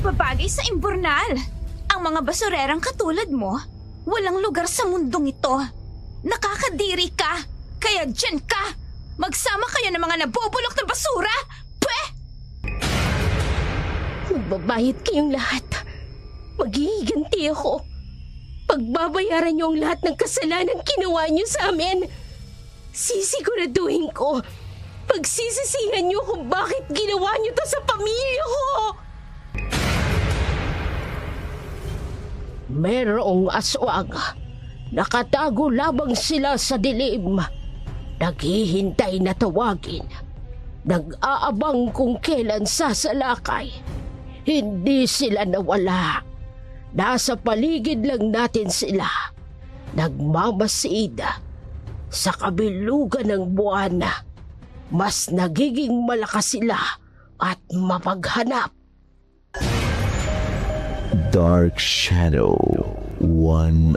babagay sa imburnal. Ang mga basurerang katulad mo, walang lugar sa mundong ito. Nakakadiri ka, kaya dyan ka. Magsama kayo ng mga nabubulok na basura. Pweh! Magbabayad kayong lahat. Maghihiganti ako. Pagbabayaran niyo ang lahat ng kasalanan ginawa niyo sa amin. Sisiguraduhin ko. Pagsisisihan niyo kung bakit ginawa niyo to sa pamilya ko. Merong aswang. Nakatago labang sila sa dilim. Naghihintay na tawagin. Nag-aabang kung kailan sasalakay. Hindi sila nawala. Nasa paligid lang natin sila. Nagmamasid. Sa kabilugan ng buwan, mas nagiging malakas sila at mapaghanap. Dark Shadow 101.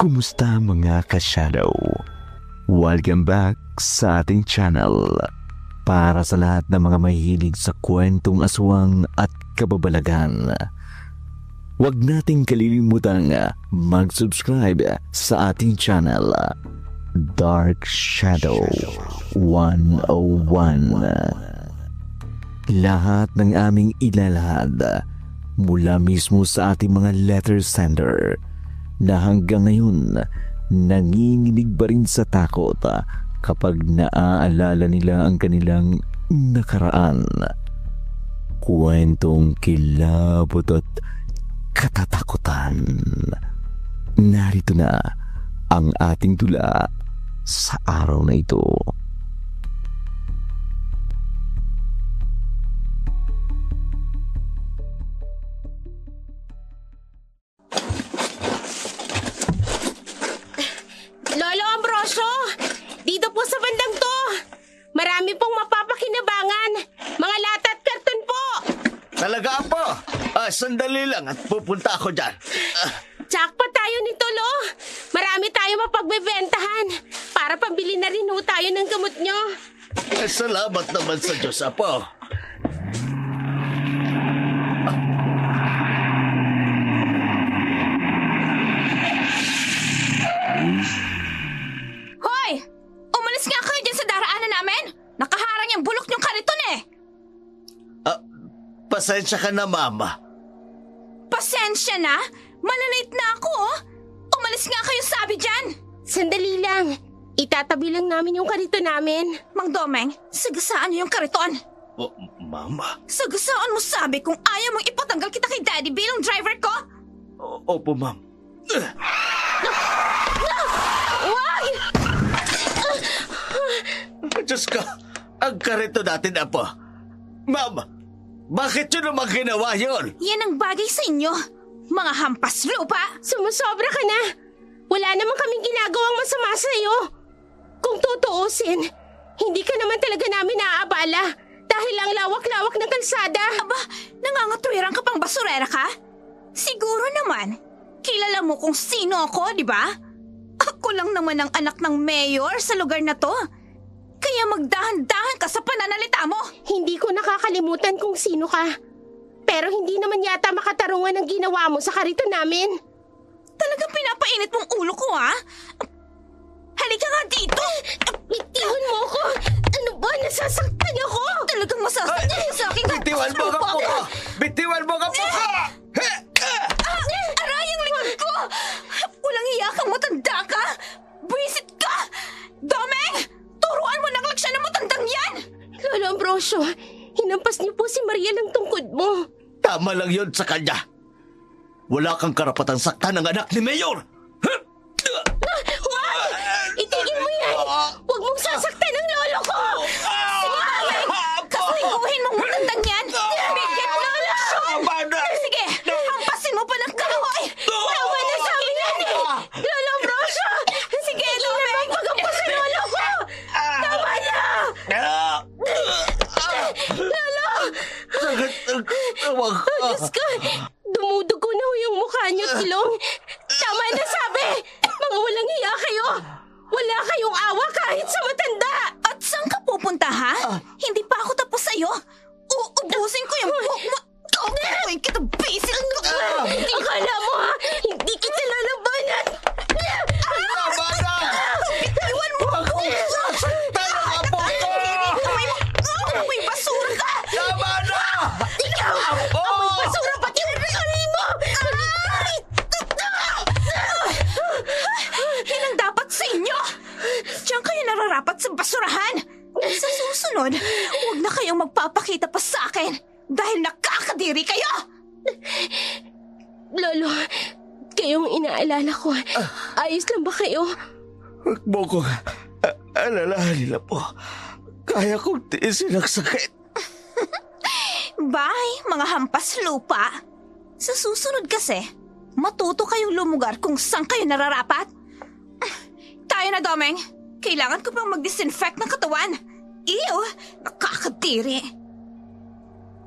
Kumusta mga ka-shadow? Welcome back sa ating channel. Para sa lahat ng mga mahilig sa kwentong aswang at kababalagan, huwag nating kalilimutang mag-subscribe sa ating channel, Dark Shadow 101. Lahat ng aming ilalahad mula mismo sa ating mga letter sender na hanggang ngayon nanginginig pa rin sa takot kapag naaalala nila ang kanilang nakaraan. Kwentong kilabot at katatakutan. Narito na ang ating tula sa araw na ito. Lolo Ambrosio! Dito po sa bandang to! Marami pong mapapakinabangan! Mga lata at karton po! Talaga po? Sandali lang at pupunta ako dyan. Jackpot tayo nito, Lo! Marami tayo mapagbebentahan para pambili na rin ho tayo ng gamot nyo. Salamat naman sa Diyos, Apo. Hoy! Umalis nga kayo dyan sa daraanan namin! Nakaharang yung bulok niyong kariton eh! Pasensya ka na, Mama. Pasensya na! Malalate na ako oh! Umalis nga kayo sabi dyan! Sandali lang. Itatabi lang namin yung karito namin. Mang Domeng, sagasaan niyo yung kariton! Mama? Sagasaan mo sabi kung ayaw mong ipatanggal kita kay Daddy bilang driver ko? Opo, Ma'am. Wag! Diyos ko, ang karito natin, Apo. Ma'am, bakit yun naman ginawa yun? Yan ang bagay sa inyo, mga hampas lupa! Sumusobra ka na. Wala naman kaming ginagawang masama sa'yo. Kung tutuusin, hindi ka naman talaga namin naaabala dahil ang lawak-lawak ng kalsada. Aba, nangangatwiran ka pang basurera ka? Siguro naman, kilala mo kung sino ako, di ba? Ako lang naman ang anak ng mayor sa lugar na to. Kaya magdahan-dahan ka sa pananalita mo. Hindi ko nakakalimutan kung sino ka. Pero hindi naman yata makatarungan ang ginawa mo sa karito namin. Talagang pinapainit mong ulo ko, ha? Halika nga dito! Bitiwan mo ako! Ano ba? Nasasaktan ako! Talagang masasaktan ka sa akin. Bitiwan mo ka po ko! Bitiwan mo ka po ko! Aray ang likod ko! Walang iya kang matanda ka! Buisit ka! Domeng! Turuan mo ng leksyon ng matandang yan! Lolo Ambrosio, hinampas niyo po si Maria ng tungkod mo. Tama lang yun sa kanya. Wala kang karapatang saktan ng anak ni Mayor! Huwag! Itigil mo yan! Huwag mong sasaktan ang lolo ko! Sige, Domeng! Kasaliguhin mong matandang yan! Bigyan mo! Sige, hampasin mo pa ng kahoy! Tama na sa amin yan eh! Lolo Ambrosio! Sige, Domeng! Pag-ampas sa lolo ko! Tama na! Lolo! Sakit ang tawag ka. Diyos ko! Dumudugo na ho yung mukha niyo, Tilong! Tama na sabi! Mga walang hiya kayo! Wala kayong awa kahit sa matanda! At saan ka pupunta, ha? Hindi pa ako tapos sa'yo. Huwag na kayong magpapakita pa sa akin dahil nakakadiri kayo! Lolo, kayong inaalala ko. Ayos lang ba kayo? Huwag mo ko alalahanin na po. Kaya kong tiisin ang sakit. Bye, mga hampas lupa. Sa susunod kasi, matuto kayong lumugar kung saan kayo nararapat. Tayo na, Domeng. Kailangan ko pang mag-disinfect ng katawan. Ew, nakakadiri.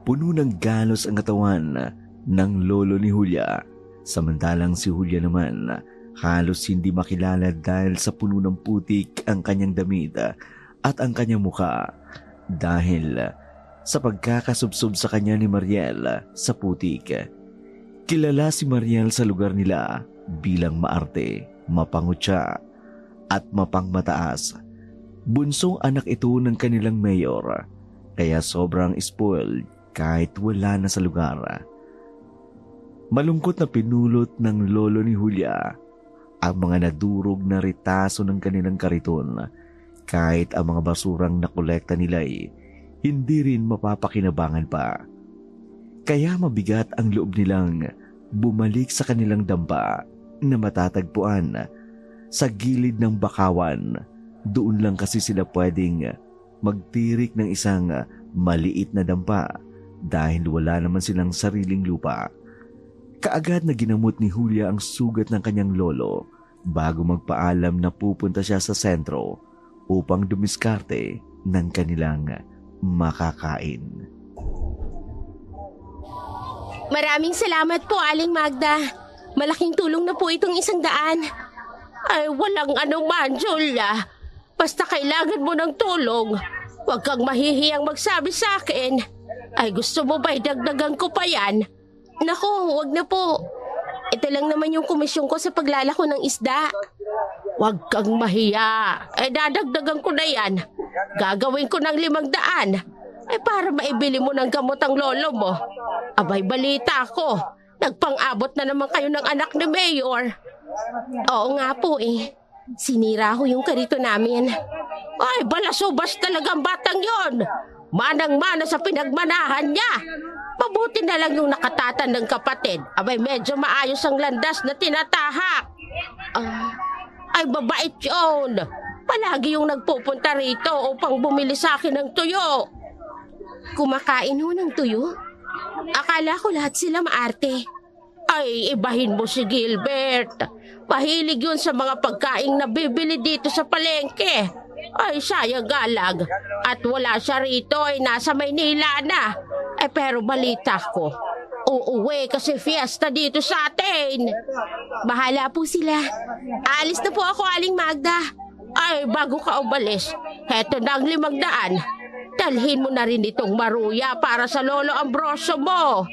Puno ng galos ang katawan ng lolo ni Julia. Samantalang si Julia naman halos hindi makilala dahil sa puno ng putik ang kanyang damit at ang kanyang muka dahil sa pagkakasubsob sa kanya ni Mariel sa putik. Kilala si Mariel sa lugar nila bilang maarte, mapangutya at mapangmataas. Bunsong anak ito ng kanilang mayor kaya sobrang spoiled kahit wala na sa lugar. Malungkot na pinulot ng lolo ni Julia ang mga nadurog na ritaso ng kanilang kariton kahit ang mga basurang nakolekta nila ay hindi rin mapapakinabangan pa. Kaya mabigat ang loob nilang bumalik sa kanilang dampa na matatagpuan sa gilid ng bakawan. Doon lang kasi sila pwedeng magtirik ng isang maliit na dampa dahil wala naman silang sariling lupa. Kaagad na ginamot ni Julia ang sugat ng kanyang lolo bago magpaalam na pupunta siya sa sentro upang dumiskarte ng kanilang makakain. Maraming salamat po, Aling Magda. Malaking tulong na po itong 100. Ay, walang anuman, Julia. Basta kailangan mo ng tulong. Huwag kang mahihiyang magsabi sa akin. Ay, gusto mo ba'y dagdagan ko pa yan? Naku, huwag na po. Ito lang naman yung komisyon ko sa paglalako ng isda. Huwag kang mahiya. Ay, dadagdagan ko na yan. Gagawin ko ng 500. Ay, para maibili mo ng gamot ang lolo mo. Abay, balita ko. Nagpang-abot na naman kayo ng anak ni Mayor. Oo nga po eh. Sinira ho yung karito namin. Ay, balasubas talagang batang yon. Manang-mana sa pinagmanahan niya. Mabuti na lang yung nakatatan ng kapatid. Abay, medyo maayos ang landas na tinatahak. Ay, babait yun. Palagi yung nagpupunta rito upang bumili sa akin ng tuyo. Kumakain ho ng tuyo? Akala ko lahat sila maarte. Ay, ibahin mo si Gilbert. Mahilig yun sa mga pagkaing nabibili dito sa palengke. Ay, sayang galag. At wala siya rito ay nasa Maynila na. Eh, pero balita ko, uuwi kasi fiesta dito sa atin. Bahala po sila. Alis na po ako, Aling Magda. Ay, bago ka umalis, heto na ang 500. Dalhin mo na rin itong maruya para sa Lolo Ambrosio mo.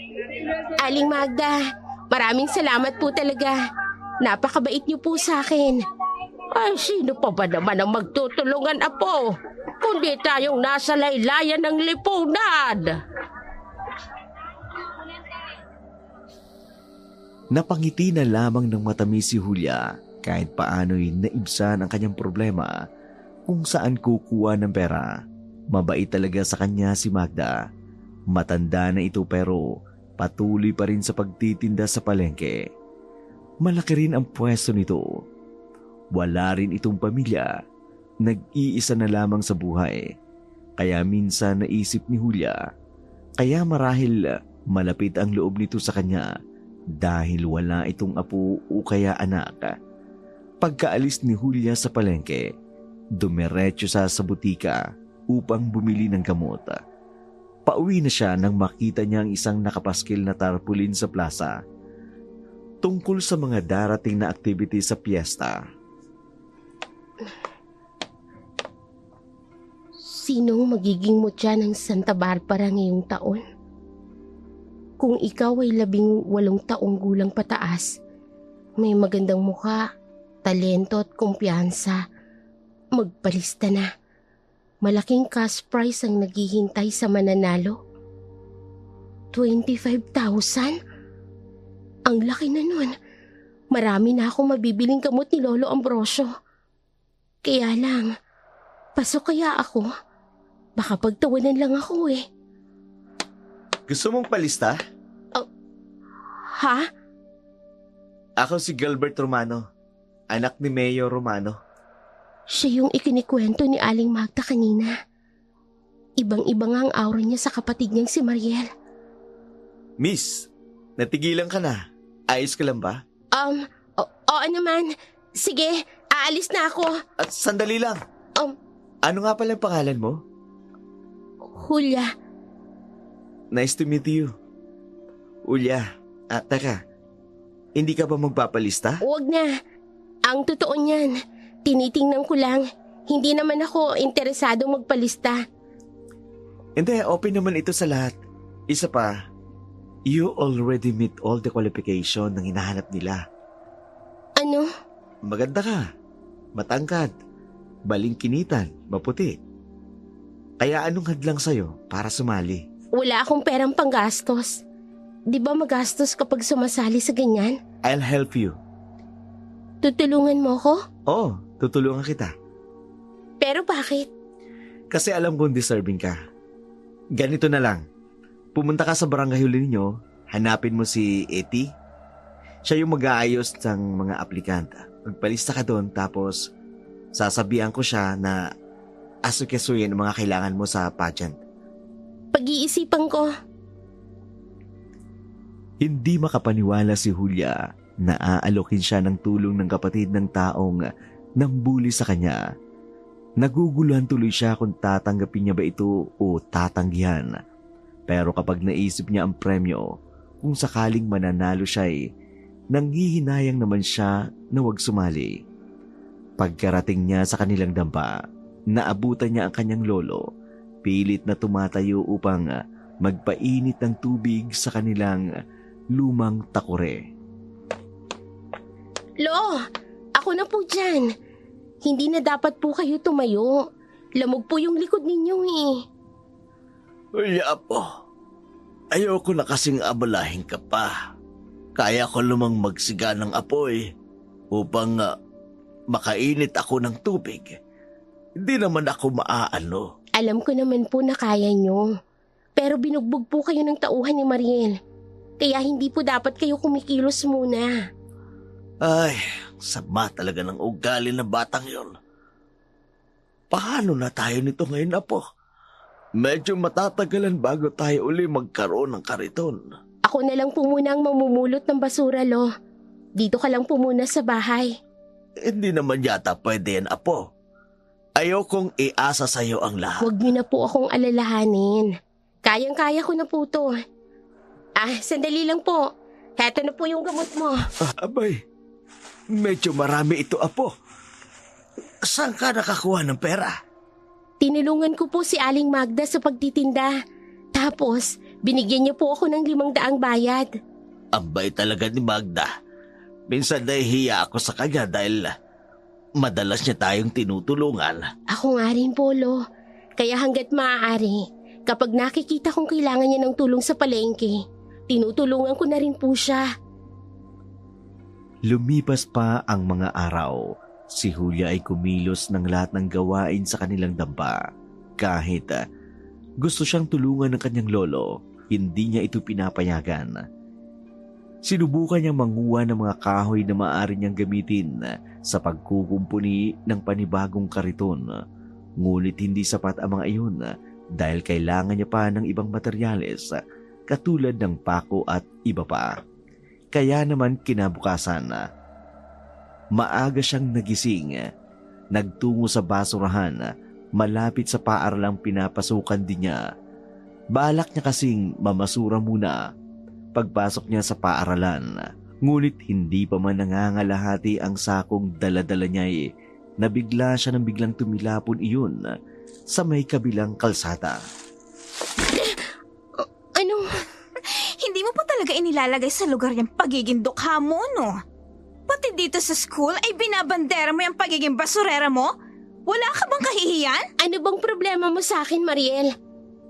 Aling Magda, maraming salamat po talaga. Napakabait niyo po sa akin. Ay, sino pa ba naman ang magtutulungan, Apo? Kundi tayong nasa laylayan ng lipunan. Napangiti na lamang ng matamis si Julia kahit paano'y naibsan ang kanyang problema kung saan kukuha ng pera. Mabait talaga sa kanya si Magda. Matanda na ito pero patuloy pa rin sa pagtitinda sa palengke. Malaki rin ang pwesto nito. Wala rin itong pamilya. Nag-iisa na lamang sa buhay. Kaya minsan naisip ni Julia, kaya marahil malapit ang loob nito sa kanya dahil wala itong apo o kaya anak. Pagkaalis ni Julia sa palengke, dumiretso sa butika upang bumili ng gamot. Pauwi na siya nang makita niya ang isang nakapaskil na tarpaulin sa plaza tungkol sa mga darating na activity sa piyesta. Sinong magiging mutya ng Santa Barbara ngayong taon? Kung ikaw ay 18 taong gulang pataas, may magandang mukha, talento at kumpiyansa, magpalista na. Malaking cash prize ang naghihintay sa mananalo. 25,000? Ang laki na nun. Marami na akong mabibiling gamot ni Lolo Ambrosio. Kaya lang, pasok kaya ako? Baka pagtawanan lang ako eh. Gusto mong palista? Ha? Ako si Gilbert Romano, anak ni Mayor Romano. Siya yung ikinikwento ni Aling Magda kanina. Ibang-iba nga ang aura niya sa kapatid niyang si Mariel. Miss, natigilan ka na. Ayos ka lang ba? Oo naman. Sige, aalis na ako. At sandali lang. Ano nga pala ang pangalan mo? Julia, Nice to meet you. Ulya, teka. Hindi ka ba magpapalista? huwag na. Ang totoo niyan, tinitingnan ko lang. Hindi naman ako interesado magpalista. Hindi, open naman ito sa lahat. Isa pa, you already meet all the qualification ng hinahanap nila. Ano? Maganda ka, matangkad, balingkinitan, maputi. Kaya anong hadlang sa'yo para sumali? Wala akong perang panggastos. Di ba magastos kapag sumasali sa ganyan? I'll help you. Tutulungan mo ko? Oo, tutulungan kita. Pero bakit? Kasi alam kong deserving ka. Ganito na lang. Pumunta ka sa barangay huli ninyo, hanapin mo si Eti. Siya yung mag-aayos ng mga aplikanta. Magpalista ka doon tapos sasabihan ko siya na asukasuyin ang mga kailangan mo sa pageant. Pag-iisipan ko. Hindi makapaniwala si Julia na aalokin siya ng tulong ng kapatid ng taong nambuli sa kanya. Naguguluhan tuloy siya kung tatanggapin niya ba ito o tatanggihan. Pero kapag naisip niya ang premyo, kung sakaling mananalo siya nanghihinayang naman siya na huwag sumali. Pagkarating niya sa kanilang dampa, naabutan niya ang kanyang lolo, pilit na tumatayo upang magpainit ng tubig sa kanilang lumang takure. Lo, ako na po dyan. Hindi na dapat po kayo tumayo. Lamog po yung likod ninyo eh. Ulya po, ayoko na kasing abalahin ka pa. Kaya ko lumang magsiga ng apoy upang makainit ako ng tubig. Hindi naman ako maaano. Alam ko naman po na kaya nyo. Pero binugbog po kayo ng tauhan ni Mariel. Kaya hindi po dapat kayo kumikilos muna. Ay, sama talaga ng ugali ng batang yon. Paano na tayo nito ngayon, Apo? Medyo matatagalan bago tayo uli magkaroon ng kariton. Ako na lang po muna ang mamumulot ng basura, Lo. Dito ka lang po muna sa bahay. Hindi naman yata pwede yan, Apo. Ayokong iasa sa'yo ang lahat. Huwag niyo na po akong alalahanin. Kayang-kaya ko na po to. Sandali lang po. Heto na po yung gamot mo. Abay, medyo marami ito, Apo. Saan ka nakakuha ng pera? Tinulungan ko po si Aling Magda sa pagtitinda. Tapos, binigyan niya po ako ng 500 bayad. Abay talaga ni Magda. Minsan nahihiya ako sa kanya dahil madalas niya tayong tinutulungan. Ako nga rin po, Lo. Kaya hanggat maaari, kapag nakikita kong kailangan niya ng tulong sa palengke, tinutulungan ko na rin po siya. Lumipas pa ang mga araw. Si Julia ay kumilos ng lahat ng gawain sa kanilang dampa. Kahit gusto siyang tulungan ng kanyang lolo, hindi niya ito pinapayagan. Sinubukan niyang manguha ng mga kahoy na maaari niyang gamitin sa pagkukumpuni ng panibagong kariton. Ngunit hindi sapat ang mga iyon dahil kailangan niya pa ng ibang materyales katulad ng pako at iba pa. Kaya naman kinabukasan, maaga siyang nagising, nagtungo sa basurahan malapit sa paaralang pinapasukan din niya. Balak niya kasing mamasura muna pagpasok niya sa paaralan. Ngunit hindi pa man nangangalahati ang sakong dala-dala niya nabigla siya nang biglang tumilapon iyon sa may kabilang kalsada. Ano? Hindi mo pa talaga inilalagay sa lugar yung pagiging dukha mo, no? Pati dito sa school ay binabandera mo yung pagiging basurera mo? Wala ka bang kahihiyan? Ano bang problema mo sa akin, Mariel?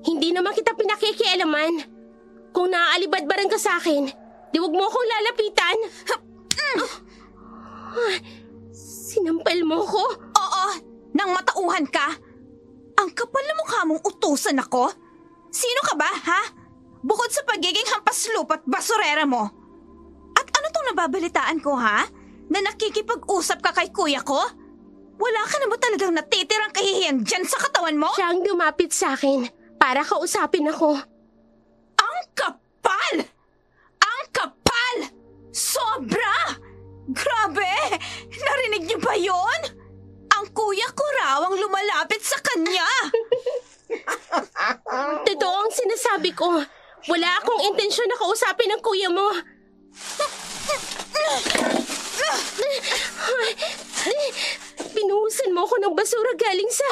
Hindi naman kita pinakikialaman. Kung naaalibadbaran ka sa akin, di wag mo akong lalapitan. Sinampal mo ko? Oo, nang matauhan ka. Ang kapal na mukha mong utusan ako? Sino ka ba, ha? Bukod sa pagiging hampas lupa't basurera mo. At ano tong nababalitaan ko, ha? Na nakikipag-usap ka kay kuya ko? Wala ka na ba talagang natitirang kahihiyan dyan sa katawan mo? Siya ang lumapit sa akin para kausapin ako. Ang kapal! Ang kapal! Sobra! Grabe! Narinig niyo ba yon? Ang kuya ko raw ang lumalapit sa kanya. Totoo ang sinasabi ko. Wala akong intensyon na kausapin ang kuya mo. Binuhusan mo ako ng basura galing sa...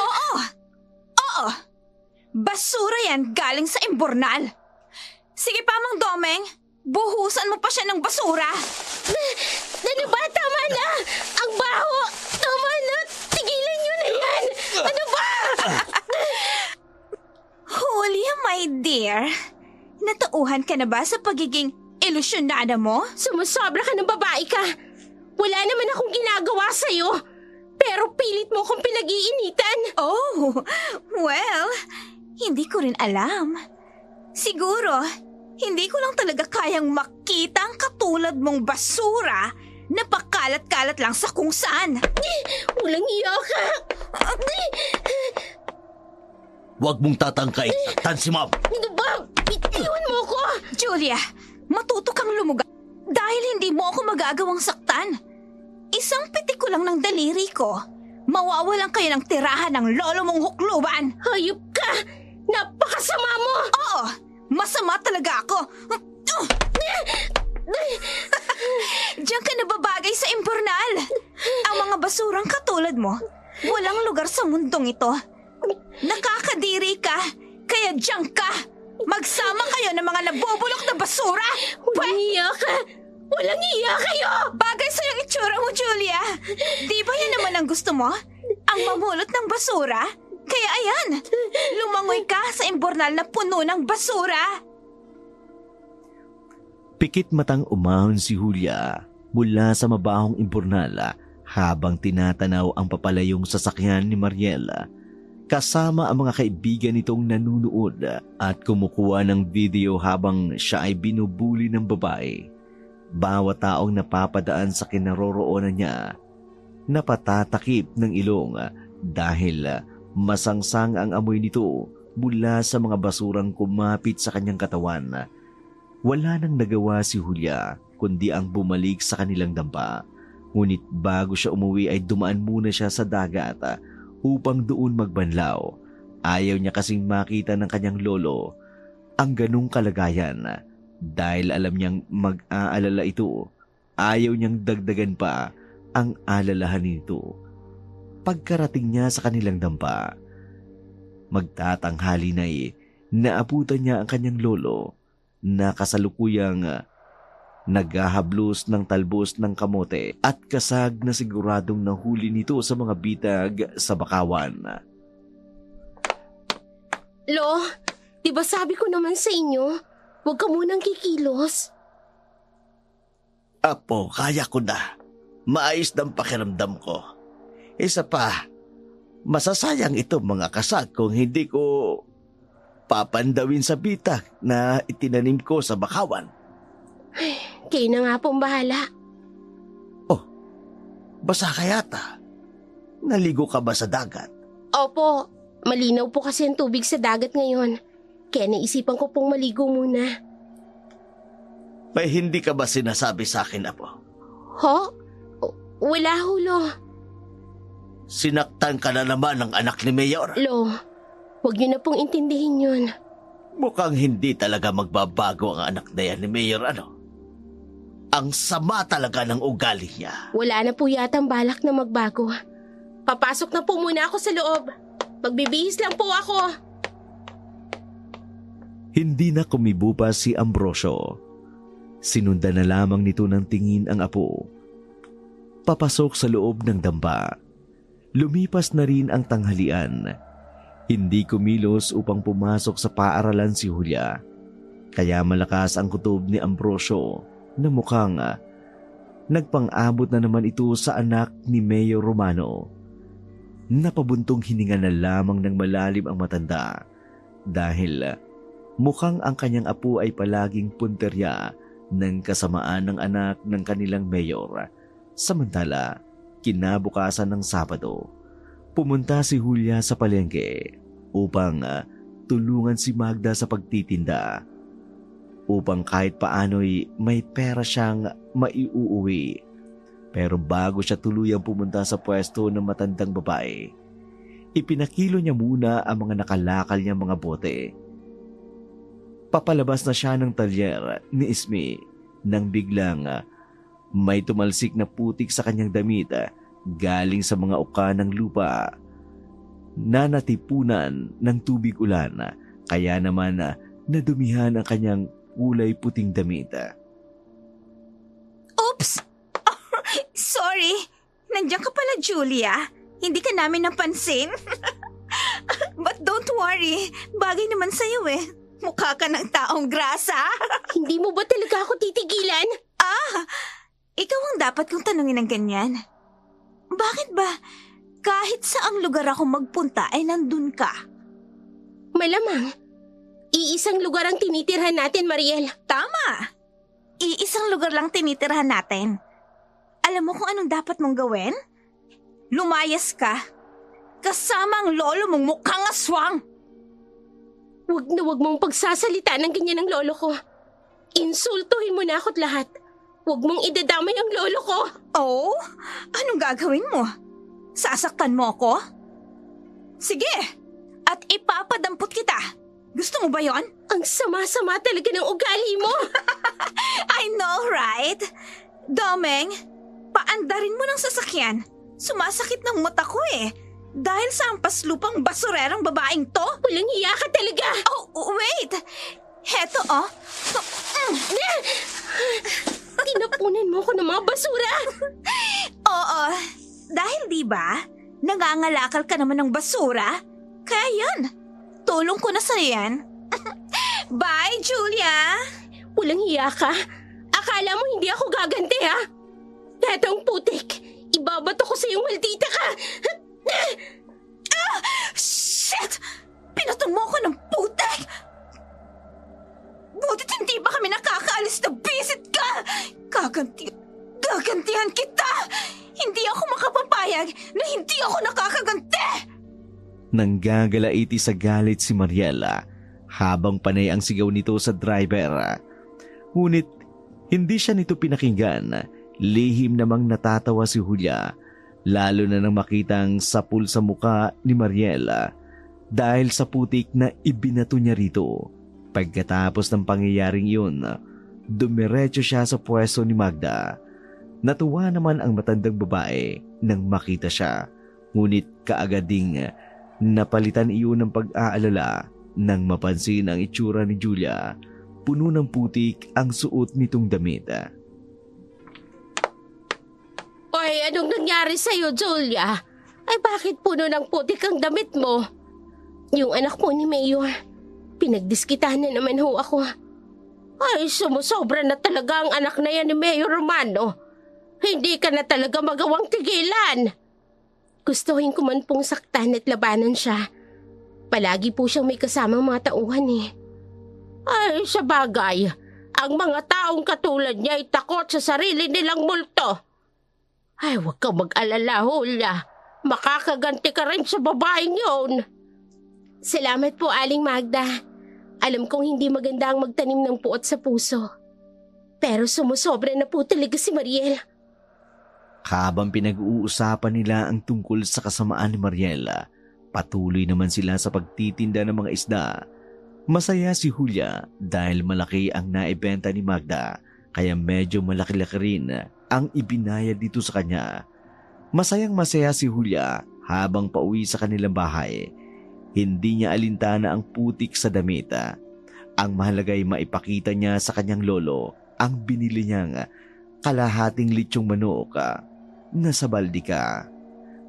Oo! Basura yan galing sa imbornal. Sige pa, Mang Domeng. Buhusan mo pa siya ng basura. Ano ba? Tama na! Ang baho! Tama na! Tigilan niyo na yan! Ano ba? Julia, my dear. Natauhan ka na ba sa pagiging ilusyonada mo? Sumusobra ka ng babae ka. Wala naman akong ginagawa sa'yo. Pero pilit mo akong pinag-iinitan. Oh, well, hindi ko rin alam. Siguro, hindi ko lang talaga kayang makita ang katulad mong basura na pakalat-kalat lang sa kung saan. Walang iya ka. Huwag mong tatangkain. Saktan si Ma'am. Ano ba? Bitiwan mo ko. Julia, matuto kang lumuga dahil hindi mo ako magagawang saktan. Isang pitik ko lang ng daliri ko. Mawawalan kayo ng tirahan ng lolo mong hukluban. Hayop ka! Napakasama mo! Oo, masama talaga ako. Diyan ka nababagay sa imbornal. Ang mga basurang katulad mo, walang lugar sa mundong ito. Nakakadiri ka, kaya diyan ka. Magsama kayo ng mga nabubulok na basura. Walang iya ka! Walang iya kayo! Bagay sa'yo ang itsura mo, Julia. Di ba yan naman ang gusto mo? Ang mamulot ng basura? Kaya ayan, lumangoy ka sa imbornal na puno ng basura. Pikit matang umahon si Julia mula sa mabahong imbornal habang tinatanaw ang papalayong sasakyan ni Mariela kasama ang mga kaibigan nitong nanunood at kumukuha ng video habang siya ay binubuli ng babae. Bawat taong napapadaan sa kinaroroonan niya napatatakip ng ilong dahil masangsang ang amoy nito mula sa mga basurang kumapit sa kanyang katawan. Wala nang nagawa si Julia kundi ang bumalik sa kanilang dampa. Ngunit bago siya umuwi ay dumaan muna siya sa dagat upang doon magbanlaw. Ayaw niya kasing makita ng kanyang lolo ang ganong kalagayan dahil alam niyang mag-aalala ito. Ayaw niyang dagdagan pa ang alalahan nito. Pagkarating niya sa kanilang dampa, magtatanghali na naabutan niya ang kanyang lolo na kasalukuyang naghahablos ng talbos ng kamote at kasag na siguradong nahuli nito sa mga bitag sa bakawan. Lo, di ba sabi ko naman sa inyo, huwag ka munang kikilos. Apo, kaya ko na. Maayos ng pakiramdam ko. Isa pa, masasayang ito mga kasag kung hindi ko papandawin sa bitag na itinanim ko sa bakawan. Kayo na nga pong bahala. Basa ka yata. Naligo ka ba sa dagat? Opo, malinaw po kasi ang tubig sa dagat ngayon. Kaya naisipan ko pong maligo muna. May hindi ka ba sinasabi sa akin, Apo? Ho? Wala ho, Lo. Sinaktan ka na naman ng anak ni Mayor. Lo, huwag niyo na pong intindihin yun. Mukhang hindi talaga magbabago ang anak na yan ni Mayor, ano? Ang sama talaga ng ugali niya. Wala na po yatang balak na magbago. Papasok na po muna ako sa loob. Magbibihis lang po ako. Hindi na kumibo pa si Ambrosio. Sinundan na lamang nito ng tingin ang apo. Papasok sa loob ng damba. Lumipas na rin ang tanghalian. Hindi kumilos upang pumasok sa paaralan si Julia. Kaya malakas ang kutob ni Ambrosio na mukhang nagpang-abot na naman ito sa anak ni Mayor Romano. napabuntong hininga na lamang ng malalim ang matanda dahil mukhang ang kanyang apo ay palaging punterya ng kasamaan ng anak ng kanilang mayor. Samantala, kinabukasan ng Sabado, pumunta si Julia sa palengke upang tulungan si Magda sa pagtitinda upang kahit paano'y may pera siyang maiuuwi. Pero bago siya tuluyang pumunta sa pwesto ng matandang babae, ipinakilo niya muna ang mga nakalakal niyang mga bote. Papalabas na siya ng talyer ni Ismi nang biglang may tumalsik na putik sa kanyang damit galing sa mga uka ng lupa na natipunan ng tubig ulan, kaya naman nadumihan ang kanyang kulay puting damit. Oops! Sorry! Nandiyan ka pala, Julia. Hindi ka namin napansin. But don't worry. Bagay naman sa'yo eh. Mukha ka ng taong grasa. Hindi mo ba talaga ako titigilan? Ikaw ang dapat kong tanungin ng ganyan. Bakit ba kahit saang lugar ako magpunta ay nandun ka? Malamang. Iisang lugar ang tinitirhan natin, Mariel. Tama! Iisang lugar lang tinitirhan natin. Alam mo kung anong dapat mong gawin? Lumayas ka. Kasama ang lolo mong mukhang aswang. Huwag na huwag mong pagsasalita ng ganyan ng lolo ko. Insultuhin mo na ako't lahat. Huwag mong idadamay ang lolo ko. Oh? Anong gagawin mo? Sasaktan mo ako? Sige! At ipapadampot kita. Gusto mo ba yon? Ang sama-sama talaga ng ugali mo. I know, right? Domeng, paandarin mo ng sasakyan. Sumasakit ng mata ko eh. Dahil sa ampas lupang basurerang babaeng to. Walang hiya ka talaga. Oh, wait! Heto oh. Tinapunan mo ko ng mga basura. Oo, dahil di ba, nangangalakal ka naman ng basura. Kaya yan, tulong ko na sa'yo yan. Bye, Julia! Walang hiya ka. Akala mo hindi ako gaganti, ha? Heto ang putik. Ibabato ko sa iyong maldita ka. Shit! Pinatong mo ako ng putek! Butit hindi ba kami nakakaalis na visit ka? Gagantihan kita! Hindi ako makapapayag na hindi ako nakakaganti! Nanggagalaiti sa galit si Mariela habang panay ang sigaw nito sa driver. Ngunit hindi siya nito pinakinggan. Lihim namang natatawa si Julia, lalo na nang makitang sapul sa muka ni Mariela dahil sa putik na ibinato niya rito. Pagkatapos ng pangyayaring iyon, dumiretso siya sa pwesto ni Magda. Natuwa naman ang matandang babae nang makita siya, ngunit kaagad ding napalitan iyon ng pag-aalala nang mapansin ang itsura ni Julia. Puno ng putik ang suot nitong damit. Oy, anong nangyari sa'yo, Julia? Ay bakit puno ng putik ang damit mo? Yung anak po ni Mayor, pinagdiskitahan na naman ho ako. Ay, sumusobra na talaga ang anak na yan ni Mayor Romano. Hindi ka na talaga magawang tigilan. Gustuhin ko man pong saktan at labanan siya. Palagi po siyang may kasamang mga tauhan eh. Ay, sa bagay, ang mga taong katulad niya ay takot sa sarili nilang multo. Ay, huwag kang mag-alala, Julia. Makakaganti ka rin sa babaeng yun. Salamat po, Aling Magda. Alam kong hindi maganda ang magtanim ng puot sa puso. Pero sumusobra na po talaga si Mariel. Habang pinag-uusapan nila ang tungkol sa kasamaan ni Mariela, patuloy naman sila sa pagtitinda ng mga isda. Masaya si Julia dahil malaki ang naibenta ni Magda, kaya medyo malaki-laki rin ang ibinayad dito sa kanya. Masayang-masaya si Julia habang pauwi sa kanilang bahay. Hindi niya alintana ang putik sa damit. Ang mahalaga ay maipakita niya sa kanyang lolo ang binili niyang kalahating litsyong manok na sa baldika.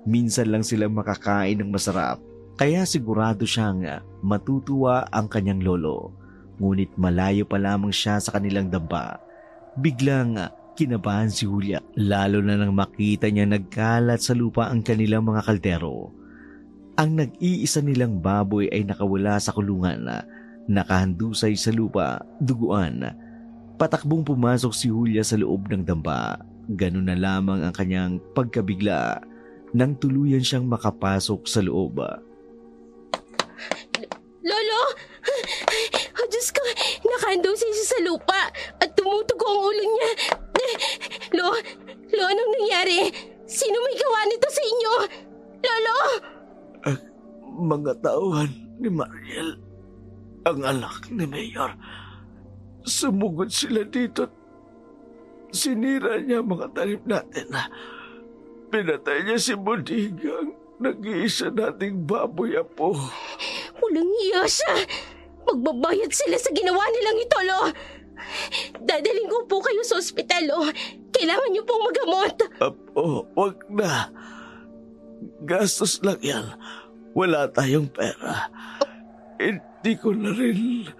Minsan lang silang makakain ng masarap, kaya sigurado siyang matutuwa ang kanyang lolo. Ngunit malayo pa lamang siya sa kanilang damba. Biglang kinabahan si Julia, lalo na nang makita niya nagkalat sa lupa ang kanilang mga kaldero. Ang nag-iisa nilang baboy ay nakawala sa kulungan, nakahandusay sa lupa, duguan. Patakbong pumasok si Julia sa loob ng damba. Ganun na lamang ang kanyang pagkabigla nang tuluyan siyang makapasok sa loob. Lolo! Oh, Diyos ko! Nakahandusay siya sa lupa at tumutugo ang ulo niya. Lo, anong nangyari? Sino may gawa nito sa inyo? Lolo! Mga tauhan ni Mariel, ang anak ni Mayor. Sumugod sila dito. Sinira niya mga tanim natin. Pinatay niya si Bodigang, nag-iisa nating baboy, Apo. Walang iya siya! Magbabayad sila sa ginawa nilang ito, Lo! Dadaling ko po kayo sa ospital, Lo. Kailangan niyo pong magamot. Apo, wag na. Gastos lang yan. Wala tayong pera. Hindi ko na rin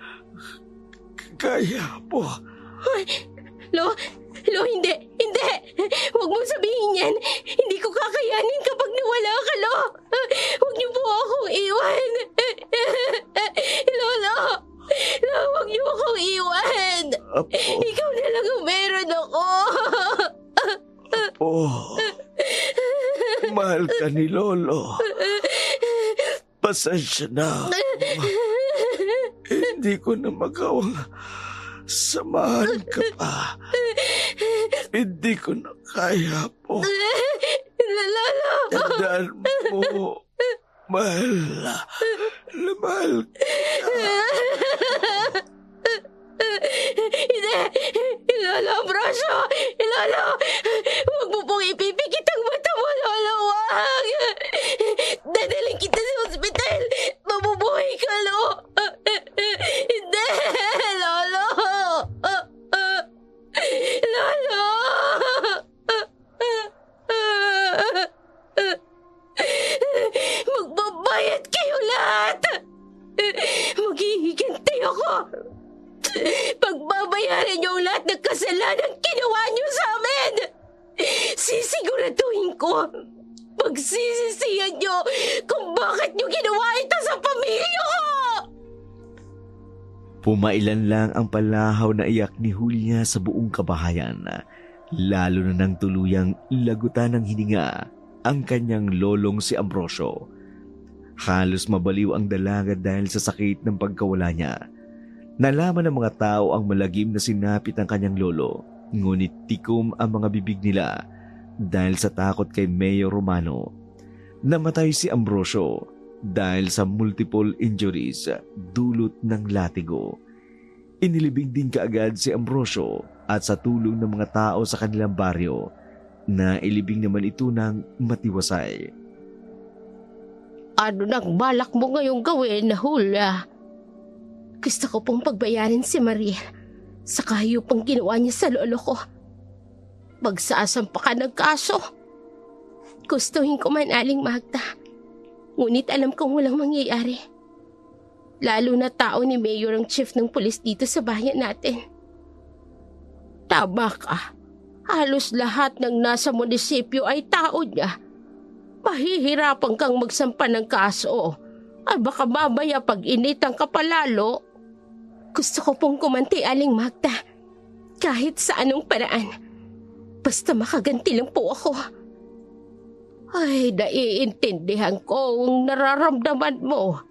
kaya, Apo. Lo, hindi! Huwag mo sabihin yan! Hindi ko kakayanin kapag nawala ka, Lo! Huwag niyo po akong iwan! Lolo! Huwag niyo akong iwan! Apo, Ikaw na lang ang meron ako! Apo. Mahal ka ni Lolo. Pasensya na. Hindi ko na magawang samahan ka pa. Hindi ko na kaya, po. Lolo! Tandaan mo, mahal na mahal ka. Hindi! Lolo, Ambrosio! Lolo! Huwag mo pong ipipikit ang mata mo, Lolo! Huwag! Dadaling kita sa ospital! Mabubuhay ka, Lo! Hindi! Lolo! Lolo! Magbabayad kayo lahat! Maghihigantay ako! Pagbabayaran niyo ang lahat ng kasalanan ginawa niyo sa amin! Sisiguraduhin ko! Pagsisisihan niyo kung bakit niyo ginawa ito sa pamilya ko! Pumailan lang ang palahaw na iyak ni Julia sa buong kabahayan, lalo na nang tuluyang lagutan ng hininga ang kanyang lolong si Ambrosio. Halos mabaliw ang dalaga dahil sa sakit ng pagkawala niya. Nalaman ng mga tao ang malagim na sinapit ng kanyang lolo, ngunit tikom ang mga bibig nila dahil sa takot kay Mayor Romano. Namatay si Ambrosio dahil sa multiple injuries dulot ng latigo. Inilibing din kaagad si Ambrosio at sa tulong ng mga tao sa kanilang baryo, na ilibing naman ito ng matiwasay. Ano nang balak mo ngayong gawin, Julia? Gusto ko pong pagbayarin si Maria sa kahiyupang ginawa niya sa lolo ko. Magsasampa ka ng kaso. Gustuhin ko man, Aling Magda. Ngunit alam kong walang mangyayari. Lalo na tao ni Mayor ang chief ng pulis dito sa bayan natin. Tama ka. Halos lahat ng nasa munisipyo ay tao niya. Mahihirapan kang magsampa ng kaso. Ay baka mamaya pag-initan ka palalo. Gusto ko pong kumanti, Aling Magda. Kahit sa anong paraan. Basta makaganti lang po ako. Ay, naiintindihan ko ang nararamdaman mo.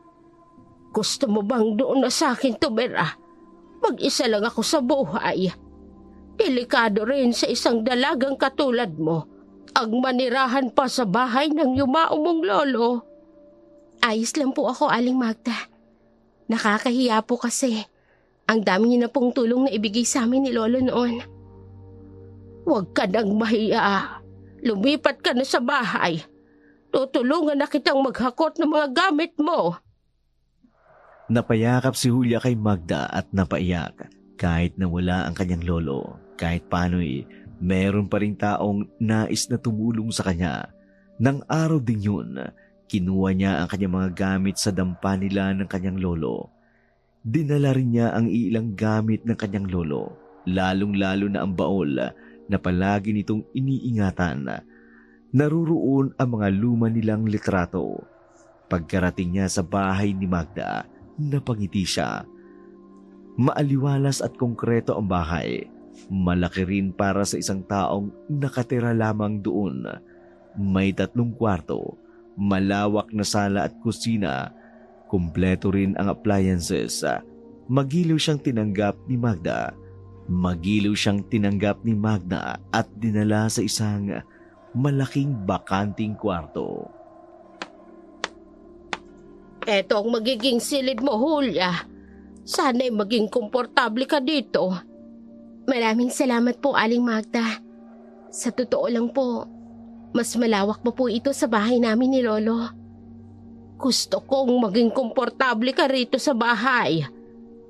Gusto mo bang doon na sa akin tumira? Mag-isa lang ako sa buhay. Delikado rin sa isang dalagang katulad mo ang manirahan pa sa bahay ng yumao mong lolo. Ayos lang po ako, Aling Magda. Nakakahiya po kasi. Ang dami niyo na pong tulong na ibigay sa amin ni Lolo noon. Huwag ka nang mahiya. Lumipat ka na sa bahay. Tutulungan na kitang maghakot ng mga gamit mo. Napayakap si Julia kay Magda at napaiyak kahit na wala ang kanyang lolo. Kahit paano'y meron pa rin taong nais na tumulong sa kanya. Nang araw din yun, kinuha niya ang kanyang mga gamit sa dampa nila ng kanyang lolo. Dinala rin niya ang ilang gamit ng kanyang lolo, lalong-lalo na ang baol na palagi nitong iniingatan. Naruroon ang mga luma nilang litrato, Pagkarating niya sa bahay ni Magda, napangiti siya. Maaliwalas at konkreto ang bahay. Malaki rin para sa isang taong nakatira lamang doon. May 3 kwarto, malawak na sala at kusina. Kumpleto rin ang appliances. Magiliw siyang tinanggap ni Magda at dinala sa isang malaking bakanting kwarto. Eto ang magiging silid mo, Julia. Sana'y maging komportable ka dito. Maraming salamat po, Aling Magda. Sa totoo lang po, mas malawak pa po ito sa bahay namin ni Lolo. Gusto kong maging komportable ka rito sa bahay.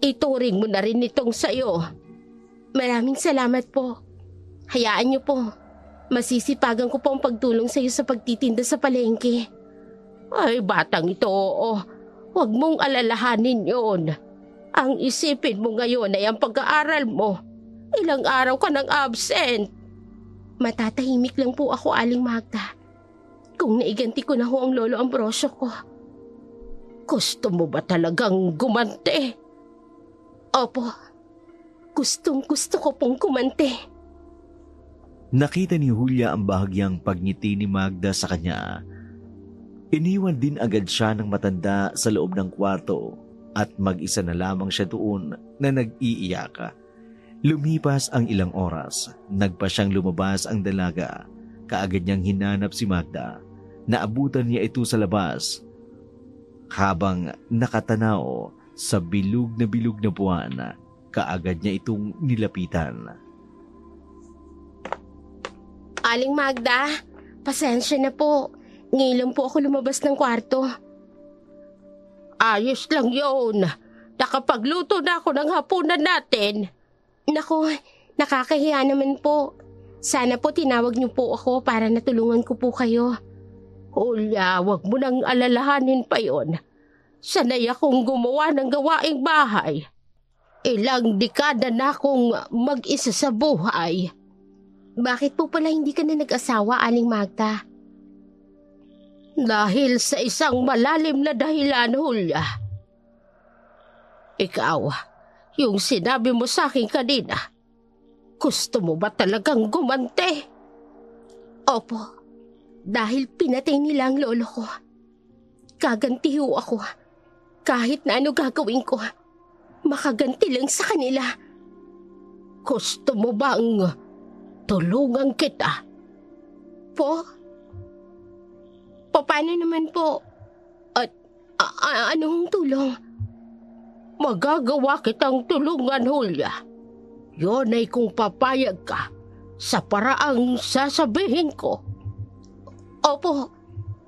Ituring mo na rin itong sayo. Maraming salamat po. Hayaan niyo po. Masisipagan ko po ang pagtulong sa iyo sa pagtitinda sa palengke. Ay, batang ito, oo. Huwag mong alalahanin yun. Ang isipin mo ngayon ay ang pag-aaral mo. Ilang araw ka nang absent. Matatahimik lang po ako, Aling Magda. Kung naiganti ko na ho ang Lolo Ambrosio ko. Gusto mo ba talagang gumante? Opo. Gustong-gusto ko pong kumante. Nakita ni Julia ang bahagyang pagngiti ni Magda sa kanya. Iniwan din agad siya ng matanda sa loob ng kwarto at mag-isa na lamang siya doon na nag-iiyak. Lumipas ang ilang oras, nagpa siyang lumabas ang dalaga. Kaagad niyang hinanap si Magda. Naabutan niya ito sa labas. Habang nakatanaw sa bilog na buwan, kaagad niya itong nilapitan. Aling Magda, pasensya na po. Ngayon lang po ako lumabas ng kwarto. Ayos lang yun. Nakapagluto na ako ng hapunan natin. Naku, nakakahiya naman po. Sana po tinawag niyo po ako para natulungan ko po kayo. Julia, wag mo nang alalahanin pa yon. Sanay akong gumawa ng gawaing bahay. Ilang dekada na akong mag-isa sa buhay. Bakit po pala hindi ka na nag-asawa, Aling Magda? Dahil sa isang malalim na dahilan, Julia. Ikaw, yung sinabi mo sa akin kanina, gusto mo ba talagang gumante? Opo, dahil pinatay nila ang lolo ko. Gaganti ho ako. Kahit na ano gagawin ko, makaganti lang sa kanila. Gusto mo bang tulungan kita? Po? Paano naman po? At anong tulong? Magagawa kitang tulungan, Julia. Yon ay kung papayag ka sa paraang sasabihin ko. Opo,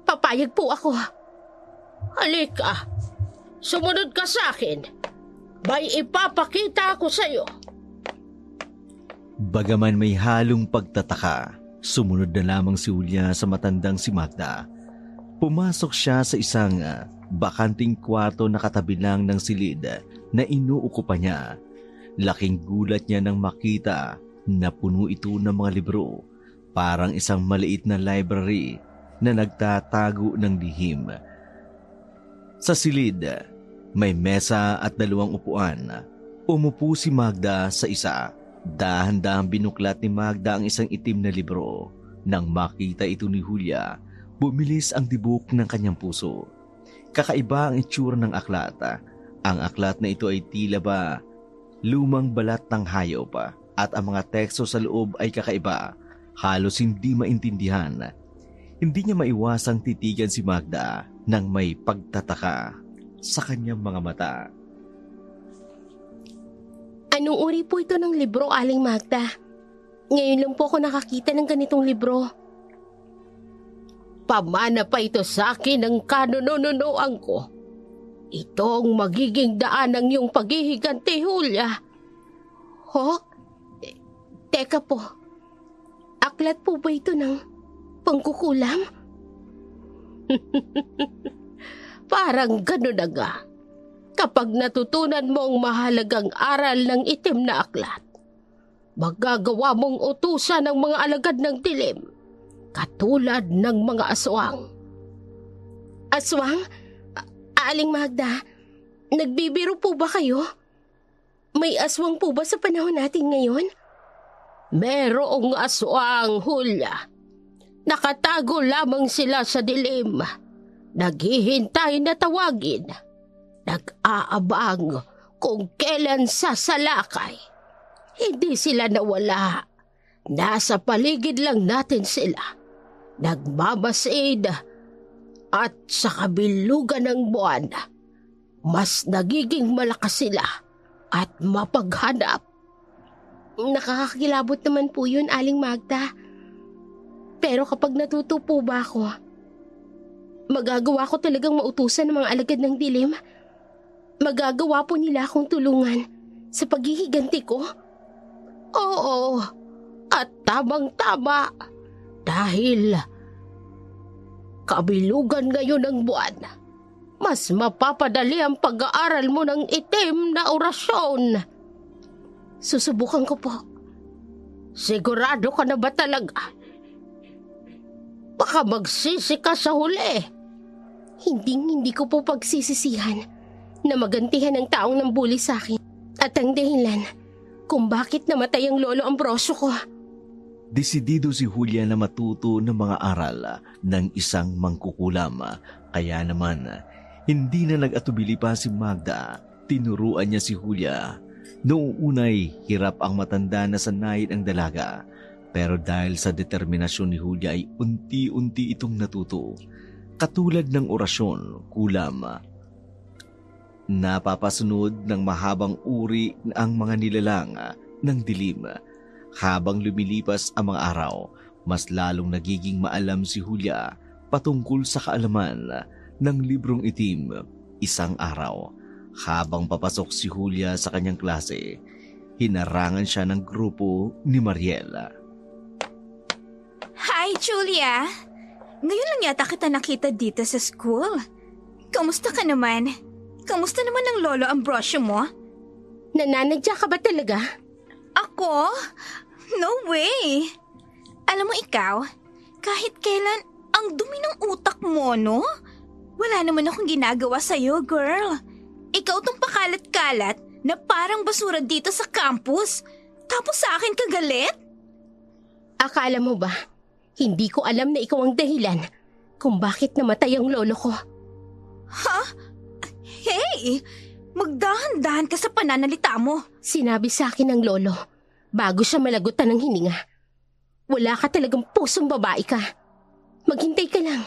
papayag po ako. Halika, sumunod ka sa akin. May ipapakita ako sa iyo. Bagaman may halong pagtataka, sumunod na lamang si Julia sa matandang si Magda. Pumasok siya sa isang bakanting kwarto na katabi lang ng silid na inuukupan niya. Laking gulat niya nang makita na puno ito ng mga libro, parang isang maliit na library na nagtatago ng lihim. Sa silid, may mesa at 2 upuan. Umupo si Magda sa isa. Dahan-dahang binuklat ni Magda ang isang itim na libro. Nang makita ito ni Julia, bumilis ang tibok ng kanyang puso. Kakaiba ang itsura ng aklat. Ang aklat na ito ay tila ba lumang balat ng hayop at ang mga teksto sa loob ay kakaiba. Halos hindi maintindihan. Hindi niya maiwasang titigan si Magda nang may pagtataka sa kanyang mga mata. Anong uri po ito ng libro, Aling Magda? Ngayon lang po ako nakakita ng ganitong libro. Pamana pa ito sa akin ng kanununuan ko. Ito ang magiging daan ng iyong paghihiganti, Julia. Ho? Teka po. Aklat po ba ito ng pangkukulam? Parang gano'n na nga. Kapag natutunan mo ang mahalagang aral ng itim na aklat, magagawa mong utusan ng mga alagad ng dilim, katulad ng mga aswang. Aswang? Aling Magda, nagbibiro po ba kayo? May aswang po ba sa panahon natin ngayon? Merong aswang, Hulya. Nakatago lamang sila sa dilim. Naghihintay na tawagin. Nag-aabang kung kailan sasalakay. Hindi sila nawala. Nasa paligid lang natin sila. Nagmamasid at sa kabilugan ng buwan, mas nagiging malakas sila at mapaghanap. Nakakakilabot naman po yun, Aling Magda. Pero kapag natuto po ba ako, magagawa ko talagang mautusan ng mga alagad ng dilim? Magagawa po nila akong tulungan sa paghihiganti ko? Oo, at tamang-tama. Dahil kabilugan ngayon ng buwan, mas mapapadali ang pag-aaral mo ng itim na orasyon. Susubukan ko po. Sigurado ka na ba talaga? Baka magsisi ka sa huli. Hindi ko po pagsisisihan na magantihan ang taong nambuli sa akin at ang dahilan kung bakit namatay ang Lolo Ambrosio ko. Desidido si Julia na matuto ng mga aral ng isang mangkukulam. Kaya naman, hindi na nag-atubili pa si Magda. Tinuruan niya si Julia. Noong unay, hirap ang matanda na sanayin ang dalaga. Pero dahil sa determinasyon ni Julia ay unti-unti itong natuto. Katulad ng orasyon, kulam. Napapasunod ng mahabang uri ang mga nilalang ng dilim. Habang lumilipas ang mga araw, mas lalong nagiging maalam si Julia patungkol sa kaalaman ng librong itim. Isang araw, habang papasok si Julia sa kanyang klase, hinarangan siya ng grupo ni Mariela. Hi, Julia! Ngayon lang yata kita nakita dito sa school. Kamusta ka naman? Kamusta naman ang Lolo Ambrosio mo? Nananadya ka ba talaga? Ako? No way! Alam mo ikaw, kahit kailan ang dumi ng utak mo, no? Wala naman akong ginagawa sa'yo, girl. Ikaw tong pakalat-kalat na parang basura dito sa campus. Tapos sa akin ka galit? Akala mo ba, hindi ko alam na ikaw ang dahilan kung bakit namatay ang lolo ko? Ha? Hey! Magdahan-dahan ka sa pananalita mo. Sinabi sa akin ng lolo bago siya malagutan ng hininga. Wala ka talagang pusong babae ka. Maghintay ka lang.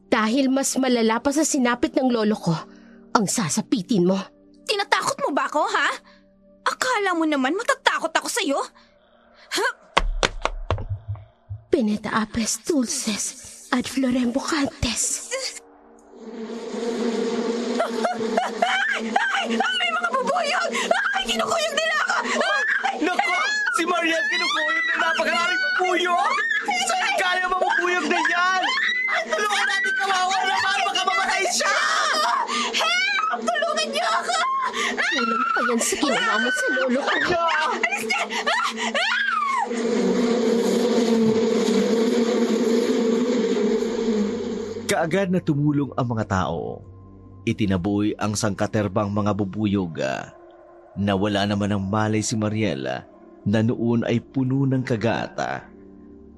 Dahil mas malala pa sa sinapit ng lolo ko ang sasapitin mo. Tinatakot mo ba ako, ha? Akala mo naman matatakot ako sa'yo? Ha? Peneta apes dulces ad florem bocantes. Ay! May mga bubuyog! Ay! Kinukuyog nila ako! Nako! Si Mariel kinukuyog na napakaraming pupuyog! Saan kaya mamupuyog na yan? Tulungan natin kawawa naman! Baka mamatay siya! Help! Tulungan niyo ako! Kulang pa yan sa ginawa mo sa lolo ko. Alis na! Kaagad na tumulong ang mga tao. Itinaboy ang sangkaterbang mga bubuyog. Nawala naman ng malay si Mariela na noon ay puno ng kagata.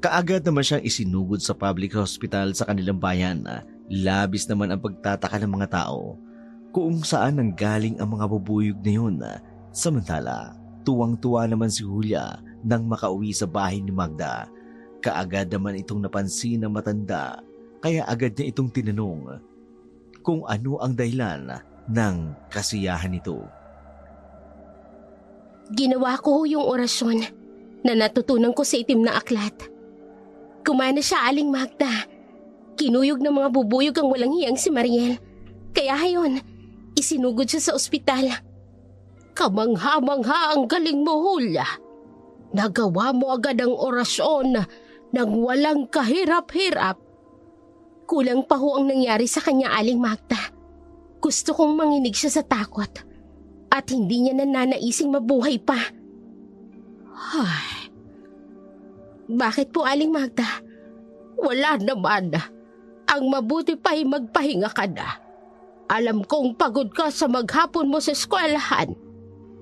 Kaagad naman siyang isinugod sa public hospital sa kanilang bayan. Labis naman ang pagtataka ng mga tao kung saan nanggaling ang mga bubuyog na yun. Samantala, tuwang-tuwa naman si Julia nang makauwi sa bahay ni Magda. Kaagad naman itong napansin ng matanda, kaya agad niya itong tinanong kung ano ang dahilan ng kasiyahan nito. Ginawa ko yung orasyon na natutunan ko sa itim na aklat. Kumana siya, Aling Magda. Kinuyog ng mga bubuyog ang walang hiyang si Mariel. Kaya hayon, isinugod siya sa ospital. Kamangha-mangha ang galing mo, Julia. Nagawa mo agad ang orasyon nang walang kahirap-hirap. Kulang pa ho ang nangyari sa kanya, Aling Magda. Gusto kong manginig siya sa takot at hindi niya nananaising mabuhay pa. Ay, Bakit po, Aling Magda? wala naman. Ang mabuti pa ay magpahinga ka na. Alam kong pagod ka sa maghapon mo sa eskwelahan.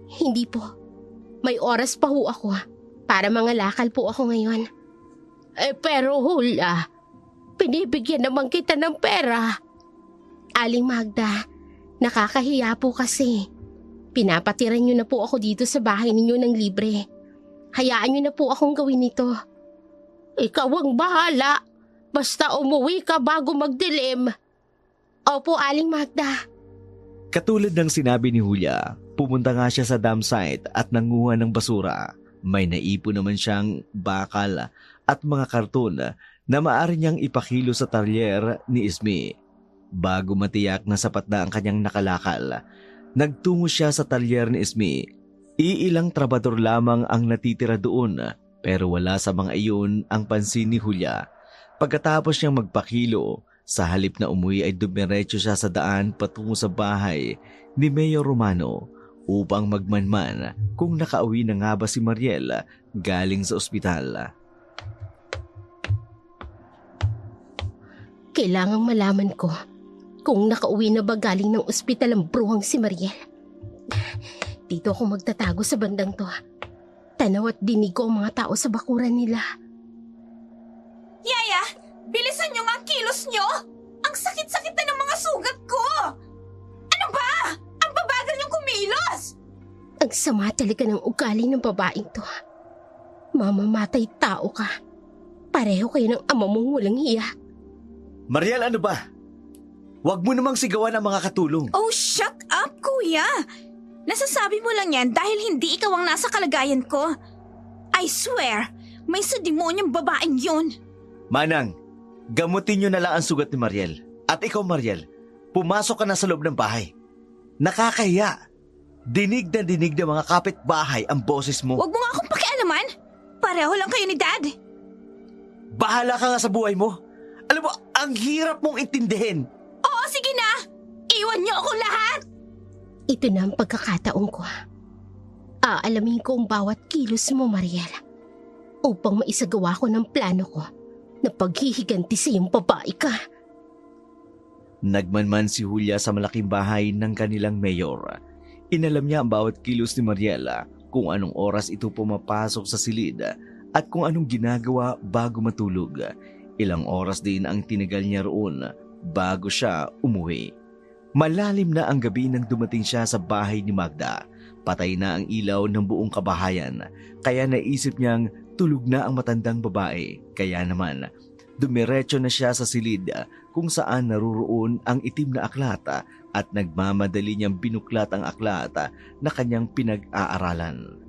Hindi po. May oras pa ho ako. Para mangalakal po ako ngayon. Pero Hulya, pinibigyan naman kita ng pera. Aling Magda, nakakahiya po kasi. Pinapatiran niyo na po ako dito sa bahay ninyo ng libre. Hayaan niyo na po akong gawin ito. Ikaw ang bahala. Basta umuwi ka bago magdilim. Opo, Aling Magda. Katulad ng sinabi ni Julia, pumunta nga siya sa dam site at nanguha ng basura. May naipon naman siyang bakal at mga karton na maaari niyang ipakilo sa talyer ni Ismi. Bago matiyak na sapat na ang kanyang nakalakal, nagtungo siya sa talyer ni Ismi. Iilang trabador lamang ang natitira doon, pero wala sa mga iyon ang pansin ni Julia. Pagkatapos niyang magpakilo, sa halip na umuwi ay dumiretso siya sa daan patungo sa bahay ni Mayor Romano upang magmanman kung nakauwi na nga ba si Mariel galing sa ospital. Kailangang malaman ko kung nakauwi na ba galing ng ospital ang bruhang si Mariel. Dito ako magtatago sa bandang to. Tanaw at dinig ko ang mga tao sa bakuran nila. Yaya, bilisan niyo nga ang kilos niyo! Ang sakit-sakit na ng mga sugat ko! Ano ba? Ang babagal niyong kumilos! Ang sama talaga ng ugali ng babaeng to. Mamamatay tao ka. Pareho kayo ng ama mong walang hiya. Mariel, ano ba? Huwag mo namang sigawan ang mga katulong. Oh, shut up, kuya! Nasasabi mo lang yan dahil hindi ikaw ang nasa kalagayan ko. I swear, may sademonyong babaeng yun. Manang, gamutin niyo na lang ang sugat ni Mariel. At ikaw, Mariel, pumasok ka na sa loob ng bahay. Nakakahiya. Dinig na dinig ng mga kapitbahay ang boses mo. Huwag mo nga akong pakialaman. Pareho lang kayo ni Dad. Bahala ka nga sa buhay mo. Alam mo, ang hirap mong intindihin. Oo, sige na. Iwan niyo ako lahat. Ito na ang pagkakataon ko. Aalamin ko ang bawat kilos mo, Mariel. Upang maisagawa ko ng plano ko na paghihiganti sa iyong babae ka. Nagmanman si Julia sa malaking bahay ng kanilang mayor. Inalam niya ang bawat kilos ni Mariela, kung anong oras ito pumapasok sa silid at kung anong ginagawa bago matulog. Ilang oras din ang tinagal niya roon bago siya umuwi. Malalim na ang gabi nang dumating siya sa bahay ni Magda. Patay na ang ilaw ng buong kabahayan, kaya naisip niyang tulog na ang matandang babae. Kaya naman, dumiretso na siya sa silid kung saan naruroon ang itim na aklat at nagmamadali niyang binuklat ang aklat na kanyang pinag-aaralan.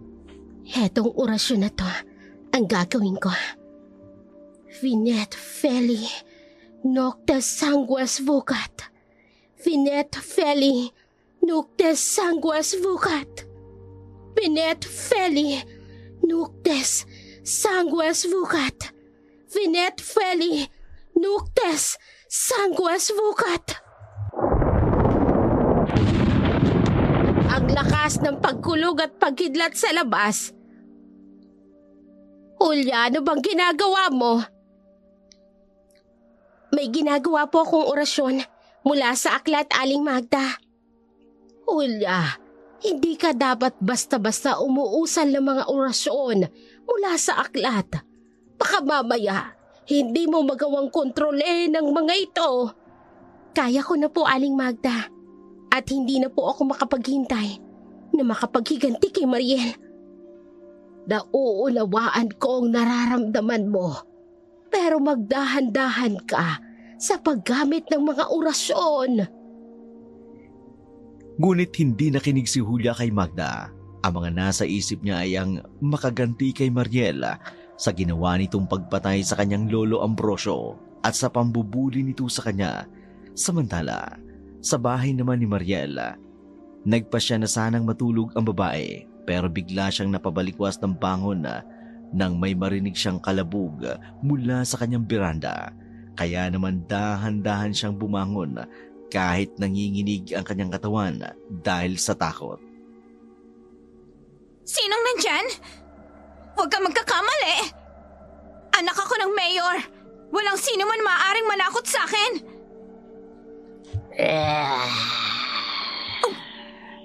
Hetong orasyon na to ang gagawin ko. Vinet Feli Noctes Sanguas Vocat. Vinet Feli Noctes Sanguas Vocat. Vinet Feli Noctes Sanguas Vocat. Vinet Feli Noctes Sanguas Vocat. Ang lakas ng pagkulog at pagkidlat sa labas. Hulya, ano bang ginagawa mo? May ginagawa po akong orasyon mula sa aklat, Aling Magda. Hulya, hindi ka dapat basta-basta umuusal ng mga orasyon mula sa aklat. Baka mamaya, hindi mo magawang kontrolin ng mga ito. Kaya ko na po, Aling Magda. At hindi na po ako makapaghintay na makapaghiganti kay Mariel. Nauunawaan ko ang nararamdaman mo. Pero magdahan-dahan ka sa paggamit ng mga orasyon. Ngunit hindi nakinig si Julia kay Magda. Ang mga nasa isip niya ay ang makaganti kay Mariel sa ginawa nitong pagpatay sa kanyang lolo Ambrosio at sa pambubuli nito sa kanya. Samantala, sa bahay naman ni Mariel, nagpasya na sanang matulog ang babae pero bigla siyang napabalikwas ng bangon nang may marinig siyang kalabog mula sa kanyang beranda. Kaya naman dahan-dahan siyang bumangon kahit nanginginig ang kanyang katawan dahil sa takot. Sinong nandyan? Huwag kang magkakamali. Anak ako ng mayor. Walang sino man maaaring manakot sa akin.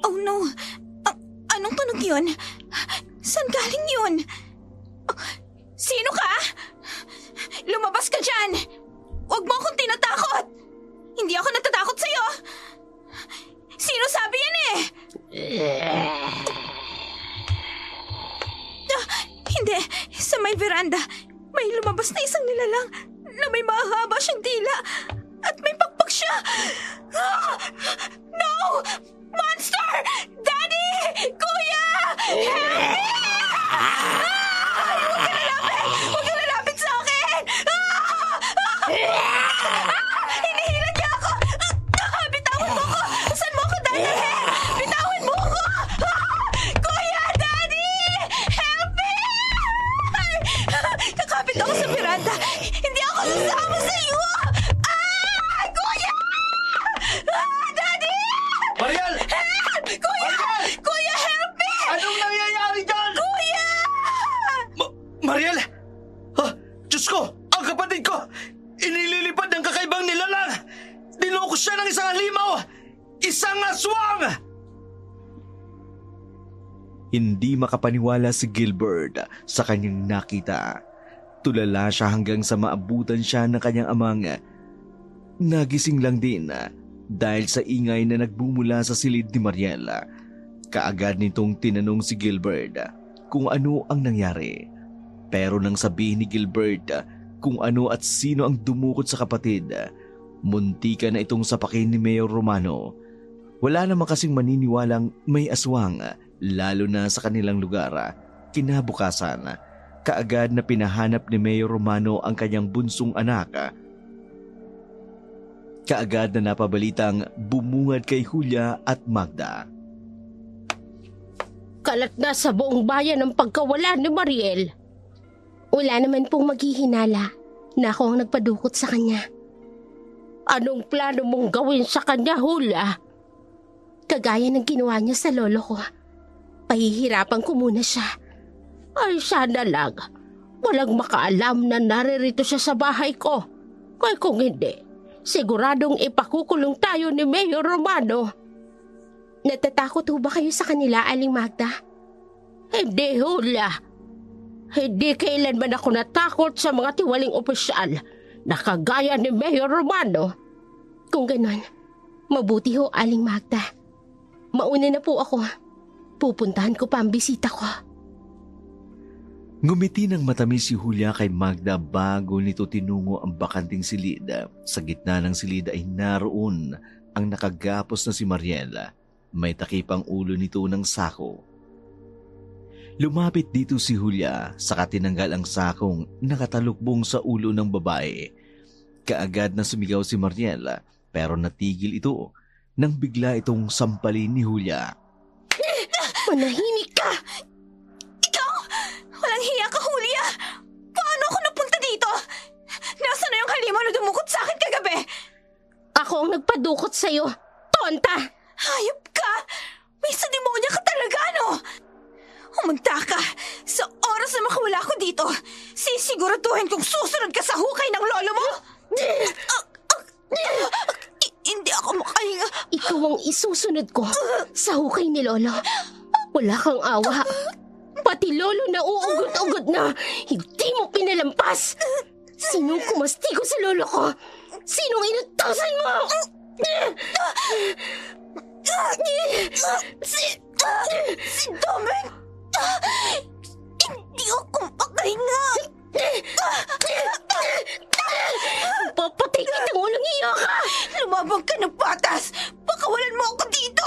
Oh no! Anong tunog yun? Saan galing yun? Sino ka? Lumabas ka dyan! Huwag mo akong tinatakot! Hindi ako natatakot sa'yo! Sino sabi yan eh? Hindi, sa may veranda, may lumabas na isang nilalang na may mahaba siyang dila at may pakpak siya. No! Monster! Daddy! Kuya! Help me! Huwag ka lalapit! Huwag ka lalapit sa akin! Hinihilan niya ako! Bitawan mo ako! Saan mo ako dadalhin? Bitawan mo ako! Kuya! Daddy! Help me! Kakapit ako sa veranda. Hindi ako sasama sa iyo! Kuya! Daddy! Mariel! Help! Kuya! Kuya, help me! Anong nangyayari dyan? Kuya! Mariel! Diyos ko! Ang kapatid ko! Inililipad ng kakaibang nilalang! Dinoko siya ng isang halimaw! Isang aswang! Hindi makapaniwala si Gilbert sa kanyang nakita. Tulala siya hanggang sa maabutan siya ng kanyang amang. Nagising lang din dahil sa ingay na nagbumula sa silid ni Mariela. Kaagad nitong tinanong si Gilbert kung ano ang nangyari. Pero nang sabihin ni Gilbert kung ano at sino ang dumukot sa kapatid, muntika na itong sapakin ni Mayor Romano. Wala naman kasing maniniwalang may aswang, lalo na sa kanilang lugar. Kinabukasan, kaagad na pinahanap ni Mayor Romano ang kanyang bunsong anak. Kaagad na napabalitang bumungad kay Julia at Magda. Kalat na sa buong bayan ang pagkawala ni Mariel. Wala naman pong maghihinala na ako ang nagpadukot sa kanya. Anong plano mong gawin sa kanya, Julia? Kagaya ng ginawa niya sa lolo ko. Pahihirapan ko muna siya. Ay, sana lang. Walang makaalam na naririto siya sa bahay ko. Kaya kung hindi, siguradong ipakukulong tayo ni Mayor Romano. Natatakot ho ba kayo sa kanila, Aling Magda? Hindi, Julia. Hindi kailanman ako natakot sa mga tiwaling opisyal na kagaya ni Mayor Romano. Kung ganon, mabuti ho, Aling Magda. Mauna na po ako. Pupuntahan ko pa ang bisita ko. Ngumiti ng matamis si Julia kay Magda bago nito tinungo ang bakanting silid. Sa gitna ng silid ay naroon ang nakagapos na si Mariela. May takip ang ulo nito ng sako. Lumapit dito si Julia saka tinanggal ang sakong nakatalukbong sa ulo ng babae. Kaagad na sumigaw si Mariela pero natigil ito nang bigla itong sampalin ni Julia. Manahimik ka! Ikaw! Walang hiya ka, Julia! Paano ako napunta dito? Nasaan na yung halimaw na dumukot sa akin kagabi? Ako ang nagpadukot sa'yo, tonta! Hayop ka! May demonya ka talaga, no? Humunta ka! Sa oras na makawala ko dito, sisiguraduhin kong susunod ka sa hukay ng lolo mo! Hindi ako makahinga. Ikaw ang isusunod ko sa hukay ni Lolo. Wala kang awa. Pati Lolo na uugot-ugot na, hindi mo pinalampas. Sinong kumastigo sa Lolo ko? Sinong inutosan mo? Si Domeng! Hindi ako makahinga. Papatay kitang walang iya ka! Lumabang ka ng patas! Pakawalan mo ako dito!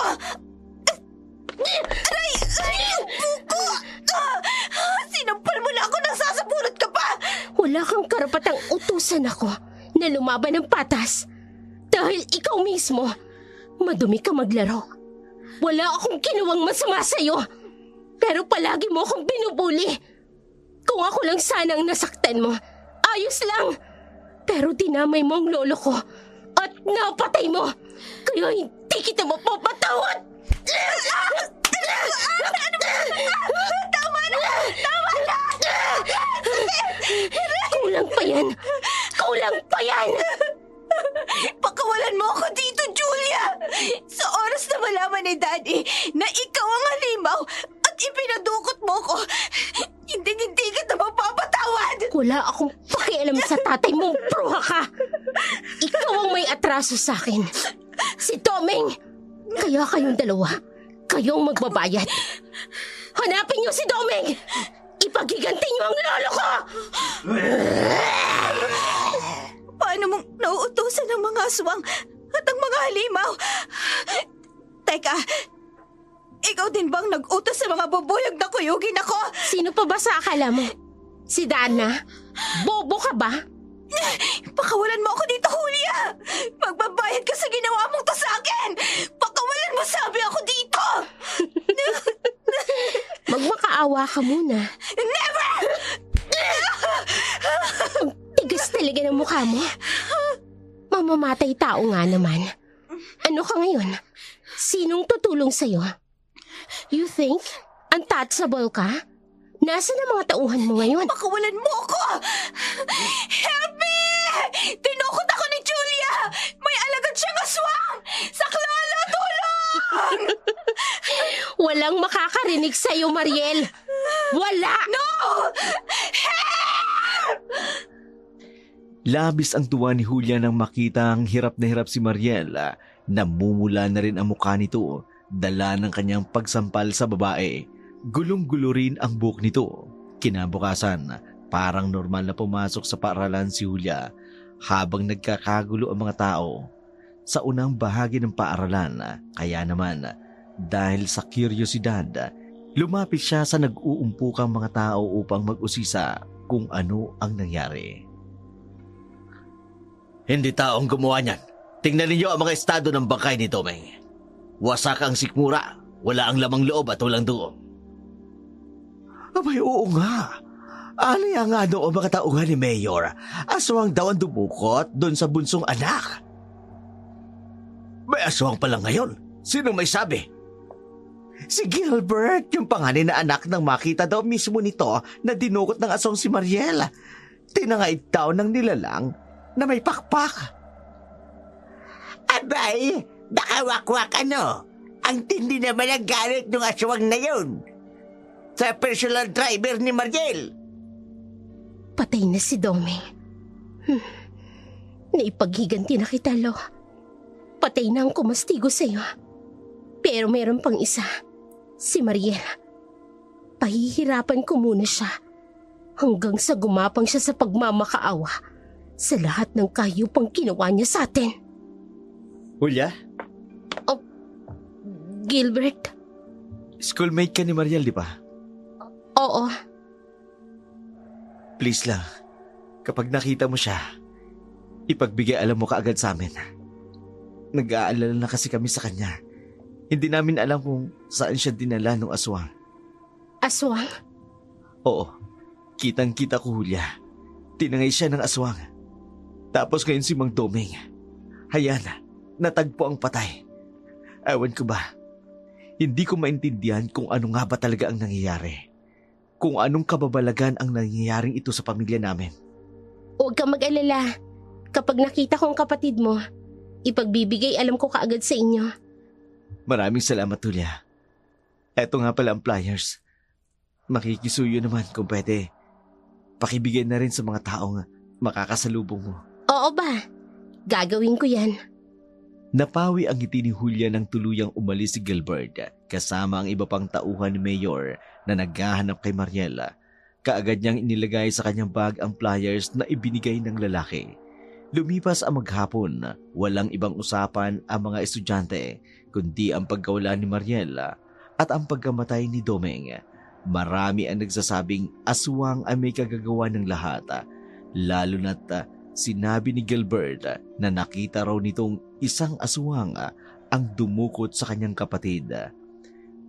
Aray! Aray! Ang buko! Sinampal mo na ako nang sasabunot ka pa! Wala kang karapatang utusan ako na lumaban ng patas. Dahil ikaw mismo, madumi ka maglaro. Wala akong ginawang masama sa'yo. Pero palagi mo akong binubuli. Kung ako lang sana ang nasaktan mo, ayos lang. Pero dinamay mo ang lolo ko at napatay mo. Kaya hindi kita mapapatawad. Tama na! Tama na! Kulang pa yan. Kulang pa yan. Pakawalan mo ako dito, Julie! Wala akong pakialam sa tatay mong bruha ka. Ikaw ang may atraso sa akin. Si Domeng. Kaya kayong dalawa, kayong magbabayad. Hanapin niyo si Domeng. Ipagiganti niyo ang lolo ko. Paano mong nauutusan ang mga aswang at ang mga halimaw? Teka, ikaw din bang nag-utos sa mga bubuyog na kuyugin ako? Sino pa ba sa akala mo? Si Dana? Bobo ka ba? Pakawalan mo ako dito, Julia! Magbabayad ka sa ginawa mong to sa akin! Pakawalan mo, sabi ako dito! Magmakaawa ka muna. Never! Tigas talaga ng mukha mo. Mamamatay tao nga naman. Ano ka ngayon? Sinong tutulong sa'yo? You think untouchable ka? Nasaan ang mga tauhan mo ngayon? Pakawalan mo ako! Help me! Tinukot ako ni Julia! May alagad siyang aswang! Saklolo, tulong! Walang makakarinig sa'yo, Mariel. Wala! No! Labis ang tuwa ni Julia nang makita ang hirap na hirap si Mariel. Namumula na rin ang mukha nito, dala ng kanyang pagsampal sa babae. Gulong-gulo rin ang buhok nito. Kinabukasan, parang normal na pumasok sa paaralan si Julia habang nagkakagulo ang mga tao. Sa unang bahagi ng paaralan, kaya naman dahil sa kuryosidad, lumapit siya sa nag-uumpukang mga tao upang mag-usisa kung ano ang nangyari. Hindi taong gumawa niyan. Tingnan ninyo ang mga estado ng bangkay ni Domeng. Wasak ang sikmura. Wala ang lamang loob at walang dugo. Abay, oo nga. Alaya nga doon ang mga tauhan ni Mayor. Aswang daw ang dumukot doon sa bunsong anak. May aswang pa lang ngayon. Sino may sabi? Si Gilbert, yung panganay na anak ng makita daw mismo nito na dinukot ng aswang si Mariel. Tinangay daw ng nilalang na may pakpak. Abay, nakawakwak ano? Ang tindi naman ang galit ng aswang na yun. Sa personal driver ni Mariel. Patay na si Domeng. Naipaghiganti na kita, Lo. Patay na ang kumastigo sa'yo. Pero meron pang isa. Si Mariel. Pahihirapan ko muna siya. Hanggang sa gumapang siya sa pagmamakaawa sa lahat ng kahiyupang ginawa niya sa atin. Julia, Gilbert? schoolmate ka ni Mariel, di ba? Oo. Please lang, kapag nakita mo siya, ipagbigay alam mo kaagad sa amin. Nag-aalala na kasi kami sa kanya. Hindi namin alam kung saan siya dinala ng aswang. Aswang? Oo, kitang-kita ko, Julia. Tinangay siya ng aswang. Tapos ngayon si Mang Domeng. Hayan, natagpo ang patay. Ewan ko ba, hindi ko maintindihan kung ano nga ba talaga ang nangyayari. Kung anong kababalagan ang nangyayaring ito sa pamilya namin. Huwag kang mag-alala. Kapag nakita ko ang kapatid mo, ipagbibigay alam ko kaagad sa inyo. Maraming salamat, Julia. Eto nga pala ang flyers. Makikisuyo naman kung pwede. Pakibigay na rin sa mga taong makakasalubong mo. Oo ba? Gagawin ko yan. Napawi ang ngiti ni Julia nang tuluyang umalis si Gilbert kasama ang iba pang tauhan ni Mayor na naghahanap kay Mariela. Kaagad niyang inilagay sa kanyang bag ang flyers na ibinigay ng lalaki. Lumipas ang maghapon, walang ibang usapan ang mga estudyante kundi ang pagkawala ni Mariela at ang pagkamatay ni Domeng. Marami ang nagsasabing aswang ay may kagagawa ng lahat, lalo na't sinabi ni Gilbert na nakita raw nitong isang aswang ang dumukot sa kanyang kapatid.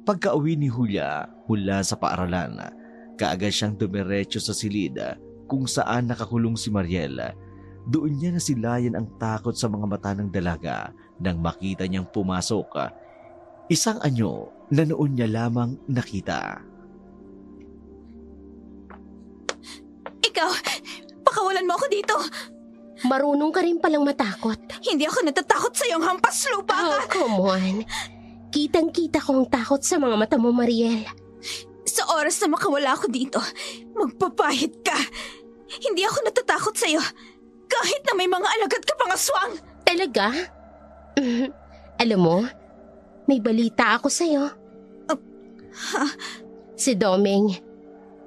Pagka-uwi ni Julia mula sa paaralan, kaagad siyang dumiretso sa silid kung saan nakakulong si Mariel. Doon niya nasilayan ang takot sa mga mata ng dalaga nang makita niyang pumasok. Isang anyo na noon niya lamang nakita. Ikaw, pakawalan mo ako dito. Marunong ka rin palang matakot. Hindi ako natatakot sa iyong hampas lupa ka. Oh, come on. Kitang-kita ko ang takot sa mga mata mo, Mariel. Sa oras na makawala ako dito, magpapahit ka. Hindi ako natatakot sa'yo. Kahit na may mga alagad ka pang aswang. Talaga? Alam mo, may balita ako sa'yo. Si Domeng,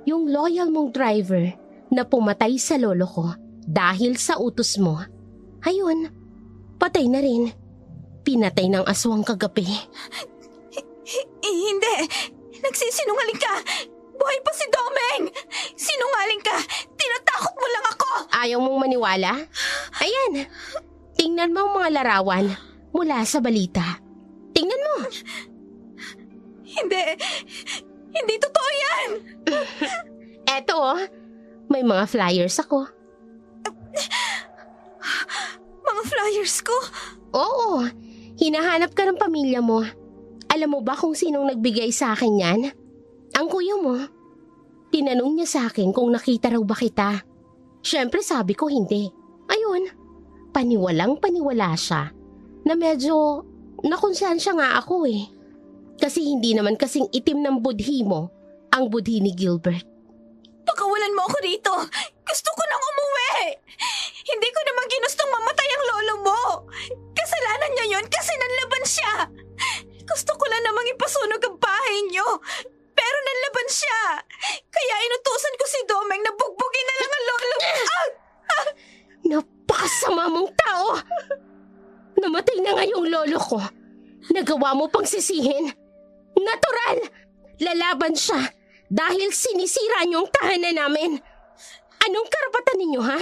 yung loyal mong driver na pumatay sa lolo ko dahil sa utos mo, ayun, patay na rin. Pinatay ng aswang kagabi. Hindi. Nagsisinungaling ka. Buhay pa si Domeng. Sinungaling ka. Tinatakot mo lang ako. Ayaw mong maniwala? Ayan, tingnan mo ang mga larawan mula sa balita. Tingnan mo. Hindi. Hindi totoo yan. Eto oh, may mga flyers ako. Mga flyers ko. Oo, hinahanap ka ng pamilya mo. Alam mo ba kung sinong nagbigay sa akin yan? Ang kuya mo. Tinanong niya sa akin kung nakita raw ba kita. Siyempre sabi ko hindi. Ayun, paniwalang-paniwala siya na medyo nakonsyensya nga ako eh. Kasi hindi naman kasing itim ng budhi mo ang budhi ni Gilbert. Pakawalan mo ako rito. Gusto ko nang umuwi. Hindi ko naman ginustong mamatay ang lolo mo. Kasalanan niya yun kasi nanlaban siya. Gusto ko lang namang ipasunog ang bahay niyo. Pero nanlaban siya. Kaya inutusan ko si Domeng na bugbugin na lang ang lolo mo. Napakasama mong tao! Namatay na nga yung lolo ko. Nagawa mo pang sisihin. Natural! Lalaban siya dahil sinisira niyo ang tahanan namin. Anong karapatan ninyo, ha?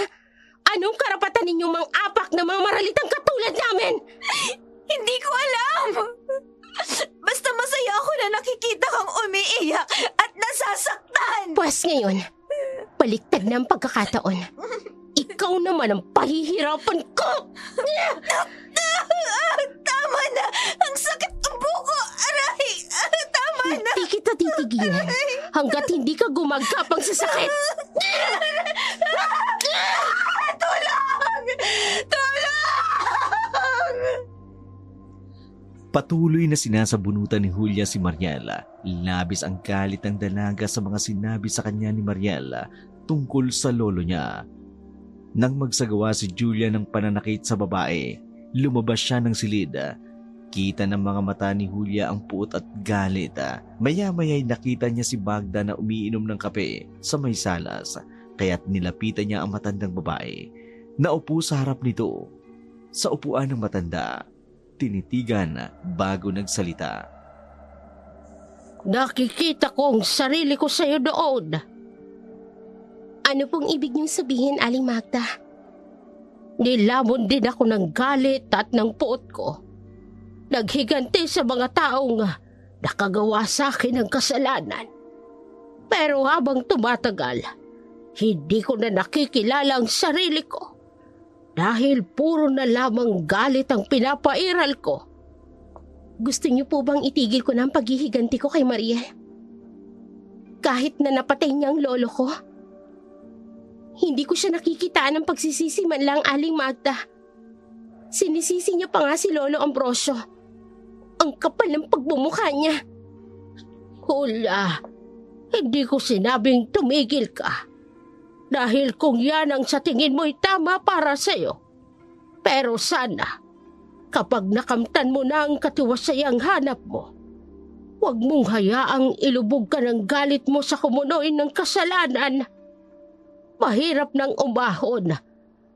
Anong karapatan ninyo mang-apak na mga maralitang katulad namin? Hindi ko alam. Basta masaya ako na nakikita kang umiiyak at nasasaktan. Pwes ngayon, baliktad na ang pagkakataon. Ikaw naman ang pahihirapan ko! Tama na! Ang sakit ng buko! Aray! Tama na! Hindi kita titigilan hanggat hindi ka gumagapang sa sakit. Tulong! Tulong! Patuloy na sinasabunutan ni Julia si Mariela. Labis ang galit ng dalaga sa mga sinabi sa kanya ni Mariela tungkol sa lolo niya. Nang magsagawa si Julia ng pananakit sa babae, lumabas siya ng silid. Kita ng mga mata ni Julia ang puot at galit. Maya-maya'y nakita niya si Magda na umiinom ng kape sa may salas, kaya't nilapitan niya ang matandang babae. Naupo sa harap nito. Sa upuan ng matanda, tinitigan bago nagsalita. Nakikita ko ang sarili ko sa'yo doon. Ano pong ibig niyong sabihin, Aling Magda? Nilamon din ako ng galit at ng puot ko. Naghiganti sa mga taong nakagawa sa akin ng kasalanan. Pero habang tumatagal, hindi ko na nakikilala ang sarili ko. Dahil puro na lamang galit ang pinapairal ko. Gusto niyo po bang itigil ko na ang paghihiganti ko kay Maria? Kahit na napatay niya ang lolo ko? Hindi ko siya nakikitaan ng pagsisisi man lang, Aling Magda. Sinisisi niya pa nga si Lolo Ambrosio. Ang kapal ng pagbumukha niya. Julia, hindi ko sinabing tumigil ka. Dahil kung yan ang sa tingin mo'y tama para sa'yo. Pero sana, kapag nakamtan mo na ang katiwasayang hanap mo, huwag mong hayaang ilubog ka ng galit mo sa kumunoy ng kasalanan. Mahirap nang umahon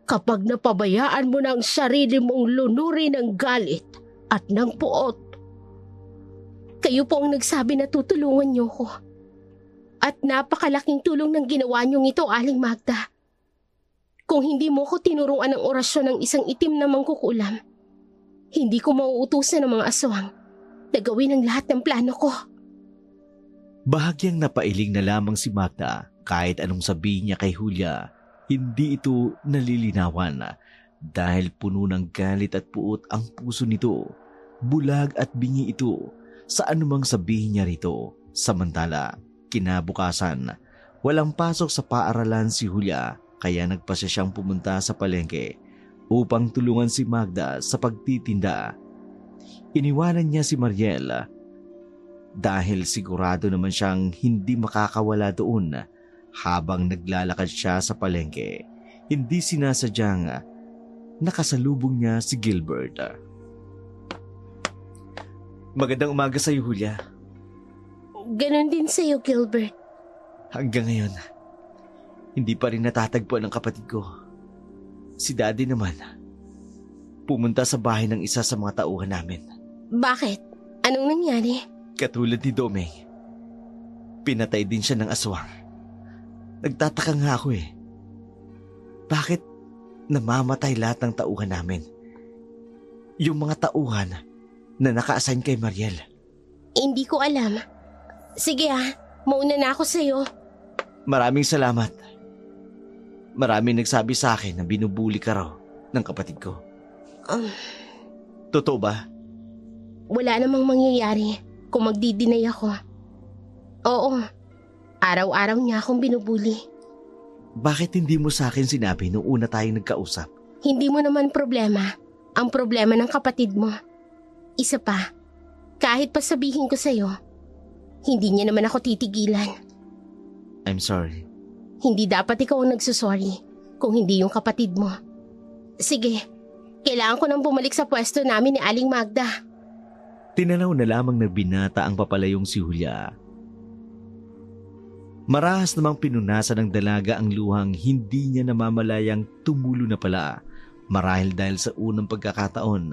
kapag napabayaan mo ng sarili mong lunuri ng galit at ng puot. Kayo po ang nagsabi na tutulungan niyo ko. At napakalaking tulong ng ginawa niyong ito, Aling Magda. Kung hindi mo ko tinuruan ng orasyon ng isang itim na mangkukulam, hindi ko mauutusan ng mga aswang na gawin ang lahat ng plano ko. Bahagyang napailing na lamang si Magda. Kahit anong sabihin niya kay Julia, hindi ito nalilinawan dahil puno ng galit at puot ang puso nito. Bulag at bingi ito sa anumang sabihin niya rito. Samantala, kinabukasan, walang pasok sa paaralan si Julia kaya nagpasya siyang pumunta sa palengke upang tulungan si Magda sa pagtitinda. Iniwanan niya si Mariel dahil sigurado naman siyang hindi makakawala doon Habang naglalakad siya sa palengke, hindi sinasadyang nakasalubong niya si Gilbert. Magandang umaga sa iyo, Julia. Ganon din sa'yo, Gilbert. Hanggang ngayon, hindi pa rin natatagpuan ang kapatid ko. Si Daddy naman, pumunta sa bahay ng isa sa mga tauhan namin. Bakit? Anong nangyari? Katulad ni Domeng, pinatay din siya ng aswang. Nagtataka nga ako eh. Bakit namamatay lahat ng tauhan namin? Yung mga tauhan na naka-assign kay Mariel. Hindi ko alam. Sige mauna na ako sa'yo. Maraming salamat. Maraming nagsabi sa akin na binubuli ka raw ng kapatid ko. Totoo ba? Wala namang mangyayari kung magdi-deny ako. Oo, araw-araw niya akong binubuli. Bakit hindi mo sa akin sinabi nung una tayong nagkausap? Hindi mo naman problema. Ang problema ng kapatid mo. Isa pa, kahit pa sabihin ko sa'yo, hindi niya naman ako titigilan. I'm sorry. Hindi dapat ikaw ang nagsusorry kung hindi yung kapatid mo. Sige, kailangan ko nang bumalik sa pwesto namin ni Aling Magda. Tinanaw na lamang na binata ang papalayong si Julia. Marahas namang pinunasan ng dalaga ang luhang hindi niya namamalayang tumulo na pala. Marahil dahil sa unang pagkakataon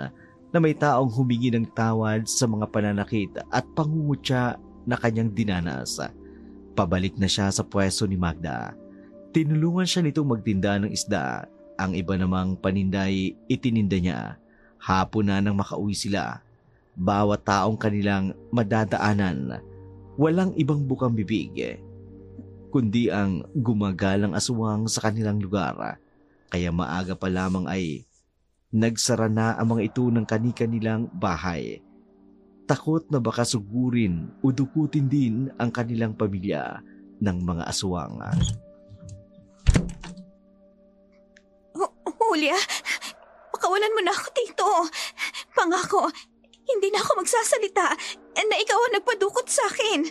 na may taong humingi ng tawad sa mga pananakit at pangungutya na kanyang dinanas. Pabalik na siya sa pwesto ni Magda. Tinulungan siya nitong magtinda ng isda. Ang iba namang paninday itininda niya. Hapon na nang makauwi sila. Bawat taong kanilang madadaanan, walang ibang bukang bibig, kundi ang gumagalang aswang sa kanilang lugar. Kaya maaga pa lamang ay nagsara na ang mga ito ng kani-kanilang bahay. Takot na baka sugurin o dukutin din ang kanilang pamilya ng mga aswang. Julia, pakawalan mo na ako dito. Pangako, hindi na ako magsasalita na ikaw ang nagpadukot sa akin.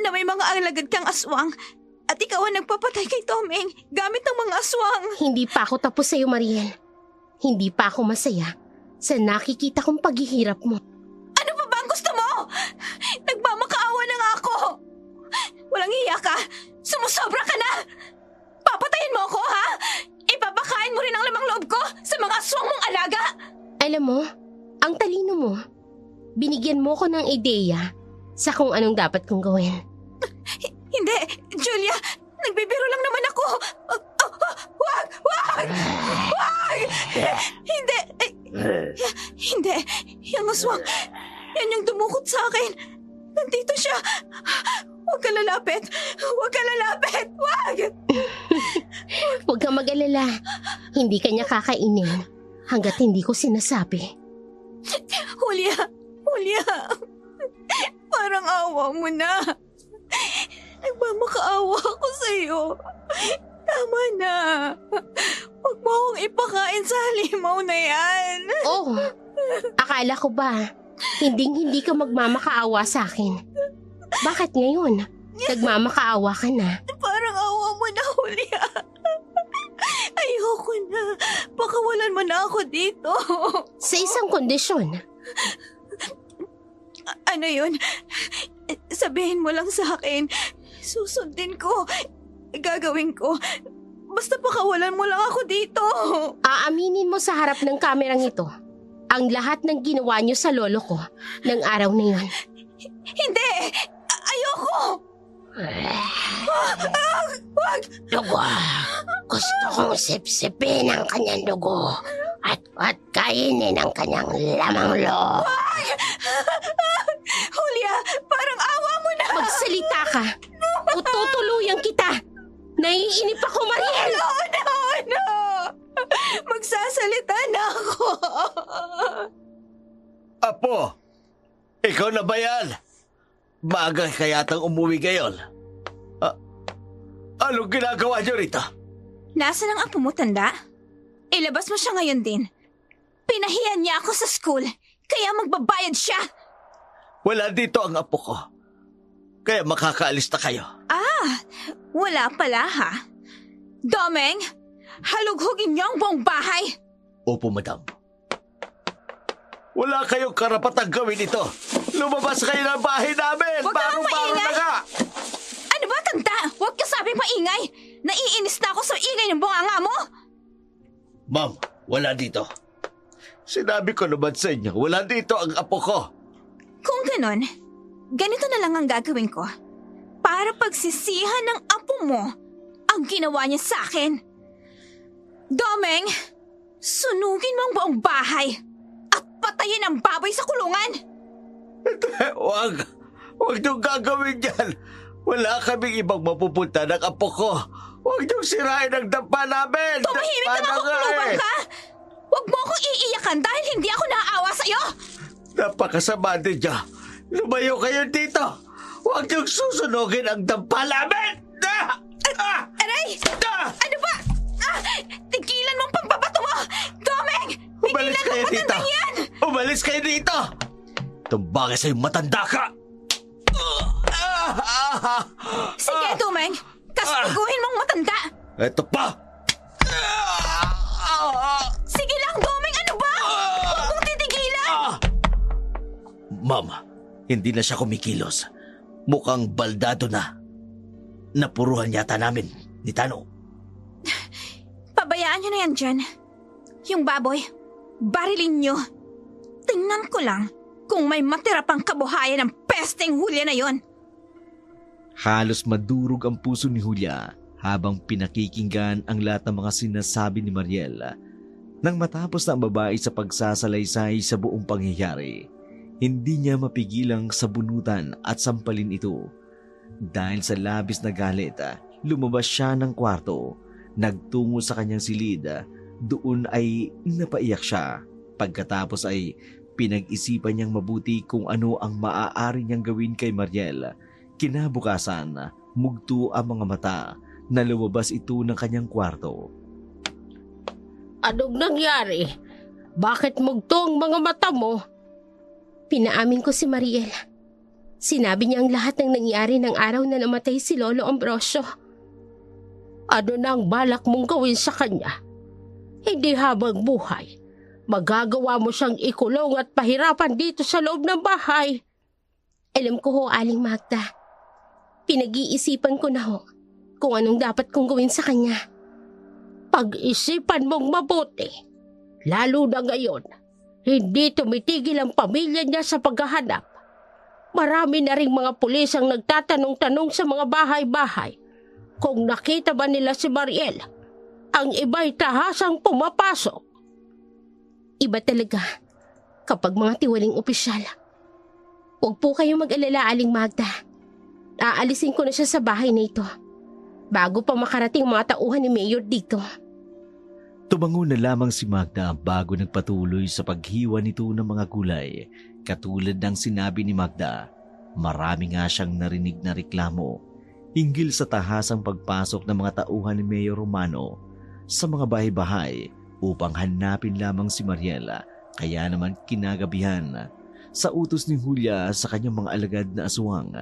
Na may mga alagad kang aswang at ikaw ang nagpapatay kay Domeng gamit ng mga aswang. Hindi pa ako tapos sa'yo, Mariel. Hindi pa ako masaya sa nakikita kong paghihirap mo. Ano pa ba ang gusto mo? Nagmamakaawa na nga ako. Walang hiya ka. Sumusobra ka na. Papatayin mo ako, ha? Ipapakain mo rin ang lamang loob ko sa mga aswang mong alaga. Alam mo, ang talino mo. Binigyan mo ko ng ideya sa kung anong dapat kong gawin. Hindi, Julia. Nagbibiro lang naman ako. Wag! Wag! Wag! Hindi! Hindi. Yung aswang. Yan yung dumukot sa akin. Nandito siya. Huwag ka lalapit. Huwag ka lalapit. Wag! Huwag kang mag-alala. Hindi kanya kakainin hanggat hindi ko sinasabi. Julia! Julia! Parang awa mo na. Nagmamakaawa ako sa'yo. Tama na. Huwag mo akong ipakain sa halimaw na yan. Oh, akala ko ba hindi ka magmamakaawa sa akin? Bakit ngayon? Nagmamakaawa ka na. Parang awa mo na, Julia. Ayoko na. Pakawalan mo na ako dito. Sa isang kondisyon. Ano yun? Sabihin mo lang sa akin. Susundin ko. Gagawin ko. Basta pakawalan mo lang ako dito. Aaminin mo sa harap ng kamerang ito ang lahat ng ginawa niyo sa lolo ko ng araw na yun. Hindi! Ayoko! Wag! Dugo. Gusto kong sipsipin ang kanyang dugo at kainin ang kanyang lamang loob. Julia, parang awa mo na! Magsalita ka o tutuluyan kita. Naiinip ako, Mariel! No! Magsasalita na ako. Apo, ikaw na ba yan? Maaga kayatang umuwi ngayon. Anong ginagawa niyo rito? Nasaan ang apo mo, tanda? Ilabas mo siya ngayon din. Pinahiyan niya ako sa school, kaya magbabayad siya. Wala dito ang apo ko. Kaya makakaalis na kayo. Wala pala ha? Domeng, halughugin niyo ang buong bahay. Opo, madam. Wala kayong karapatang gawin ito. Lumabas kayo ng bahay namin! Huwag ka nang Baro-baro na maingay! nga! Ano ba, tanda? Huwag ka sabing maingay. Naiinis na ako sa ingay ng bunganga mo. Ma'am, wala dito. Sinabi ko naman sa inyo, wala dito ang apo ko. Kung ganon, ganito na lang ang gagawin ko. Para pagsisihan ng apo mo ang ginawa niya sa akin. Domeng, sunugin mo ang buong bahay at patayin ang baboy sa kulungan. Huwag niyong gagawin yan. Wala kaming ibang mapupunta ng apo ko. Huwag niyong sirain ang dampa namin. Tumahimik na makukulubang ka! Huwag mo akong iiyakan dahil hindi ako naaawa sa'yo! Napakasama din niya. Lumayo kayo dito. Huwag niyong susunugin ang dampa namin. Aray! Ano ba? Tigilan mo ang pambabato mo! Domeng! Umalis Tigilan mo kayo dito! matandang yan! Umalis kayo dito! Tumbagay sa'yo matanda ka! Sige, Domeng! Kastiguhin mong matanda! Eto pa! Sige lang, Domeng! Ano ba? Huwag mong titigilan! Ma'am, hindi na siya kumikilos. Mukhang baldado na. Napuruhan yata namin ni Tano. Pabayaan nyo na yan dyan. Yung baboy, barilin nyo. Tingnan ko lang kung may matira pang kabuhayan ng pesteng Hulya na yon. Halos madurog ang puso ni Julia habang pinakikinggan ang lahat ng mga sinasabi ni Mariel. Nang matapos na ang babae sa pagsasalaysay sa buong pangyayari, hindi niya mapigilang sabunutan at sampalin ito. Dahil sa labis na galit, lumabas siya ng kwarto, nagtungo sa kanyang silid. Doon ay napaiyak siya. Pagkatapos ay pinag-isipan niyang mabuti kung ano ang maaari niyang gawin kay Mariel. Kinabukasan, mugto ang mga mata na lumabas ito ng kanyang kwarto. Anong nangyari? Bakit mugto ang mga mata mo? Pinaamin ko si Mariel. Sinabi niya ang lahat ng nangyari ng araw na namatay si Lolo Ambrosio. Ano na ang balak mong gawin sa kanya? Hindi habang buhay. Magagawa mo siyang ikulong at pahirapan dito sa loob ng bahay. Alam ko ho, Aling Magda. Pinag-iisipan ko na ho kung anong dapat kong gawin sa kanya. Pag-isipan mong mabuti. Lalo na ngayon, hindi tumitigil ang pamilya niya sa paghahanap. Marami na ring mga pulis ang nagtatanong-tanong sa mga bahay-bahay kung nakita ba nila si Mariel. Ang iba'y tahasang pumapasok. Iba talaga kapag mga tiwaling opisyal. Huwag po kayong mag-alala, Aling Magda. Aalisin ko na siya sa bahay na ito bago pa makarating mga tauhan ni Mayor dito. Tumango na lamang si Magda bago nagpatuloy sa paghiwa nito ng mga gulay. Katulad ng sinabi ni Magda, marami nga siyang narinig na reklamo hinggil sa tahasang pagpasok ng mga tauhan ni Mayor Romano sa mga bahay-bahay upang hanapin lamang si Mariela. Kaya naman kinagabihan, sa utos ni Julia sa kanyang mga alagad na aswang,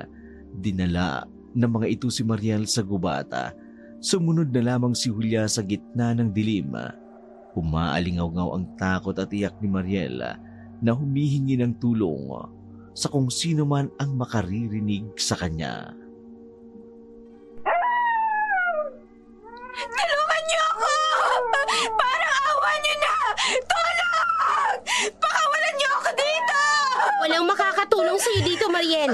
dinala ng mga ito si Mariel sa gubata. Sumunod na lamang si Julia sa gitna ng dilim. Umaalingaw-ngaw ang takot at iyak ni Mariel na humihingi ng tulong sa kung sino man ang makaririnig sa kanya. Tulungan niyo ako! Parang awa niyo na! Tulong! Pakawalan niyo ako dito! Walang makakatulong sa'yo dito, Mariel.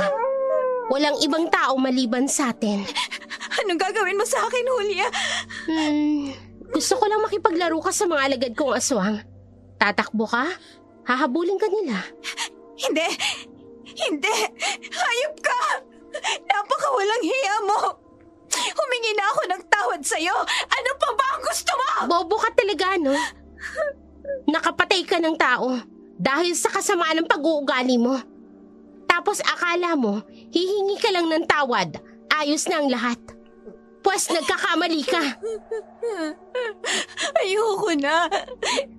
Walang ibang tao maliban sa atin. Anong gagawin mo sa akin, Julia? Gusto ko lang makipaglaro ka sa mga alagad kong aswang. Tatakbo ka? Hahabulin ka nila. Hindi! Hindi! Hayop ka! Napakawalang hiya mo! Humingi na ako ng tawad sa'yo! Ano pa ba ang gusto mo? Bobo ka talaga, no? Nakapatay ka ng tao dahil sa kasamaan ng pag-uugali mo. Tapos akala mo, hihingi ka lang ng tawad. Ayos na ang lahat. Pwes nagkakamali ka. Ayoko na.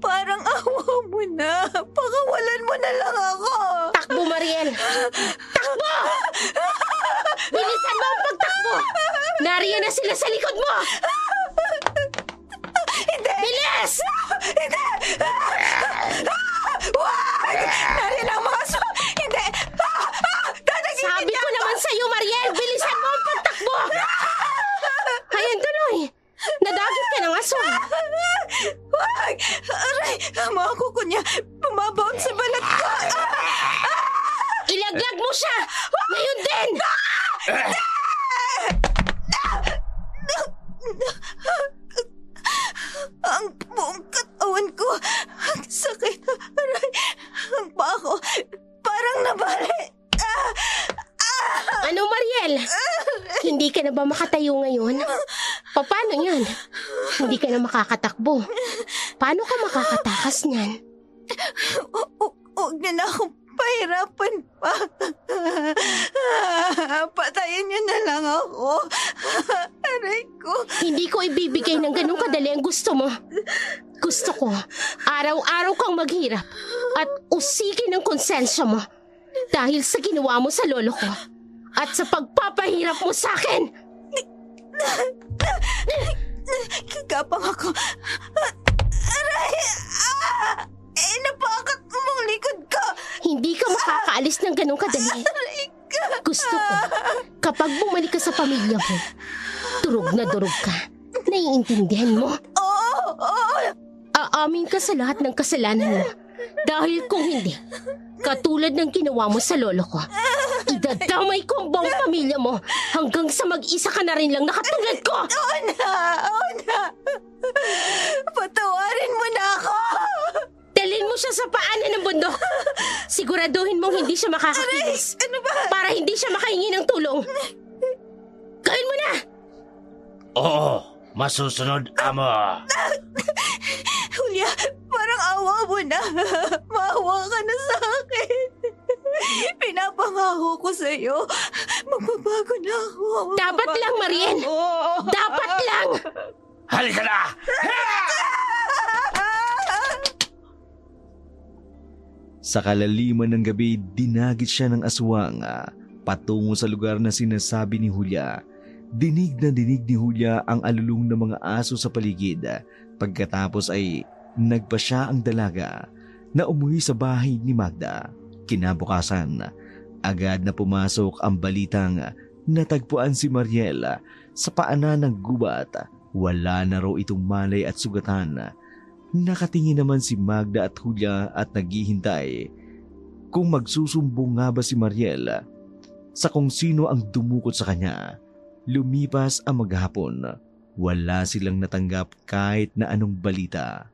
Parang awa mo na. Pakawalan mo na lang ako. Takbo, Mariel. Takbo! Bilisan mo ang pagtakbo. Nariyan na sila sa likod mo! Hindi! Bilis! Hindi! Wag! Nariyan ang mga aswang! Hindi! Tatagin Sabi ko naman sa'yo, Mariel, bilisan mo ang pagtakbo! Ayan tuloy! Nadagit ka ng aswang! Wag! Aray! Ang mga kuko niya bumabaon sa balat ko! Ilaglag mo siya! Ngayon din! Ang buong katawan ko! Ang sakit! Aray! Ang paa ko parang nabali! Ano, Mariel? Hindi ka na ba makatayo ngayon? Paano yan? Hindi ka na makakatakbo. Paano ka makakatakas niyan? Huwag niyo na akong pahirapan pa. Patayin niyo na lang ako. Aray ko. Hindi ko ibibigay ng ganun kadali ang gusto mo. Gusto ko, araw-araw kang maghirap at usigin ang konsensya mo dahil sa ginawa mo sa lolo ko at sa pagpapahirap mo sa akin. Kagapang ako. Aray! Napakat mong likod ko. Hindi ka makakaalis ng ganun kadali. Gusto ko, kapag bumalik ka sa pamilya mo, durog na durog ka. Naiintindihan mo? Oo! Aamin ka sa lahat ng kasalanan mo. Dahil kung hindi, katulad ng ginawa mo sa lolo ko, idadamay ko ang buong pamilya mo hanggang sa mag-isa ka na rin lang nakatulad ko! Oo na! Patawarin mo na ako! Dalhin mo siya sa paanan ng bundok. Siguraduhin mong hindi siya makakakilos. Ano ba? Para hindi siya makahingi ng tulong. Gawin mo na! Oo, masusunod, amo. Julia, parang awa mo na. Maawa ka na sa akin. Pinapangako ko sa'yo. Magbabago na ako. Dapat lang, Mariel. Dapat lang! Halika na! Sa kalaliman ng gabi, dinagit siya ng aswang patungo sa lugar na sinasabi ni Julia. Dinig na dinig ni Julia ang alulong ng mga aso sa paligid. Pagkatapos ay nagpa siya ang dalaga na umuwi sa bahay ni Magda. Kinabukasan, agad na pumasok ang balitang natagpuan si Mariel sa paanan ng gubat. Wala na raw itong malay at sugatan. Nakatingin naman si Magda at Julia at naghihintay kung magsusumbong nga ba si Mariel sa kung sino ang dumukot sa kanya. Lumipas ang maghapon. Wala silang natanggap kahit na anong balita.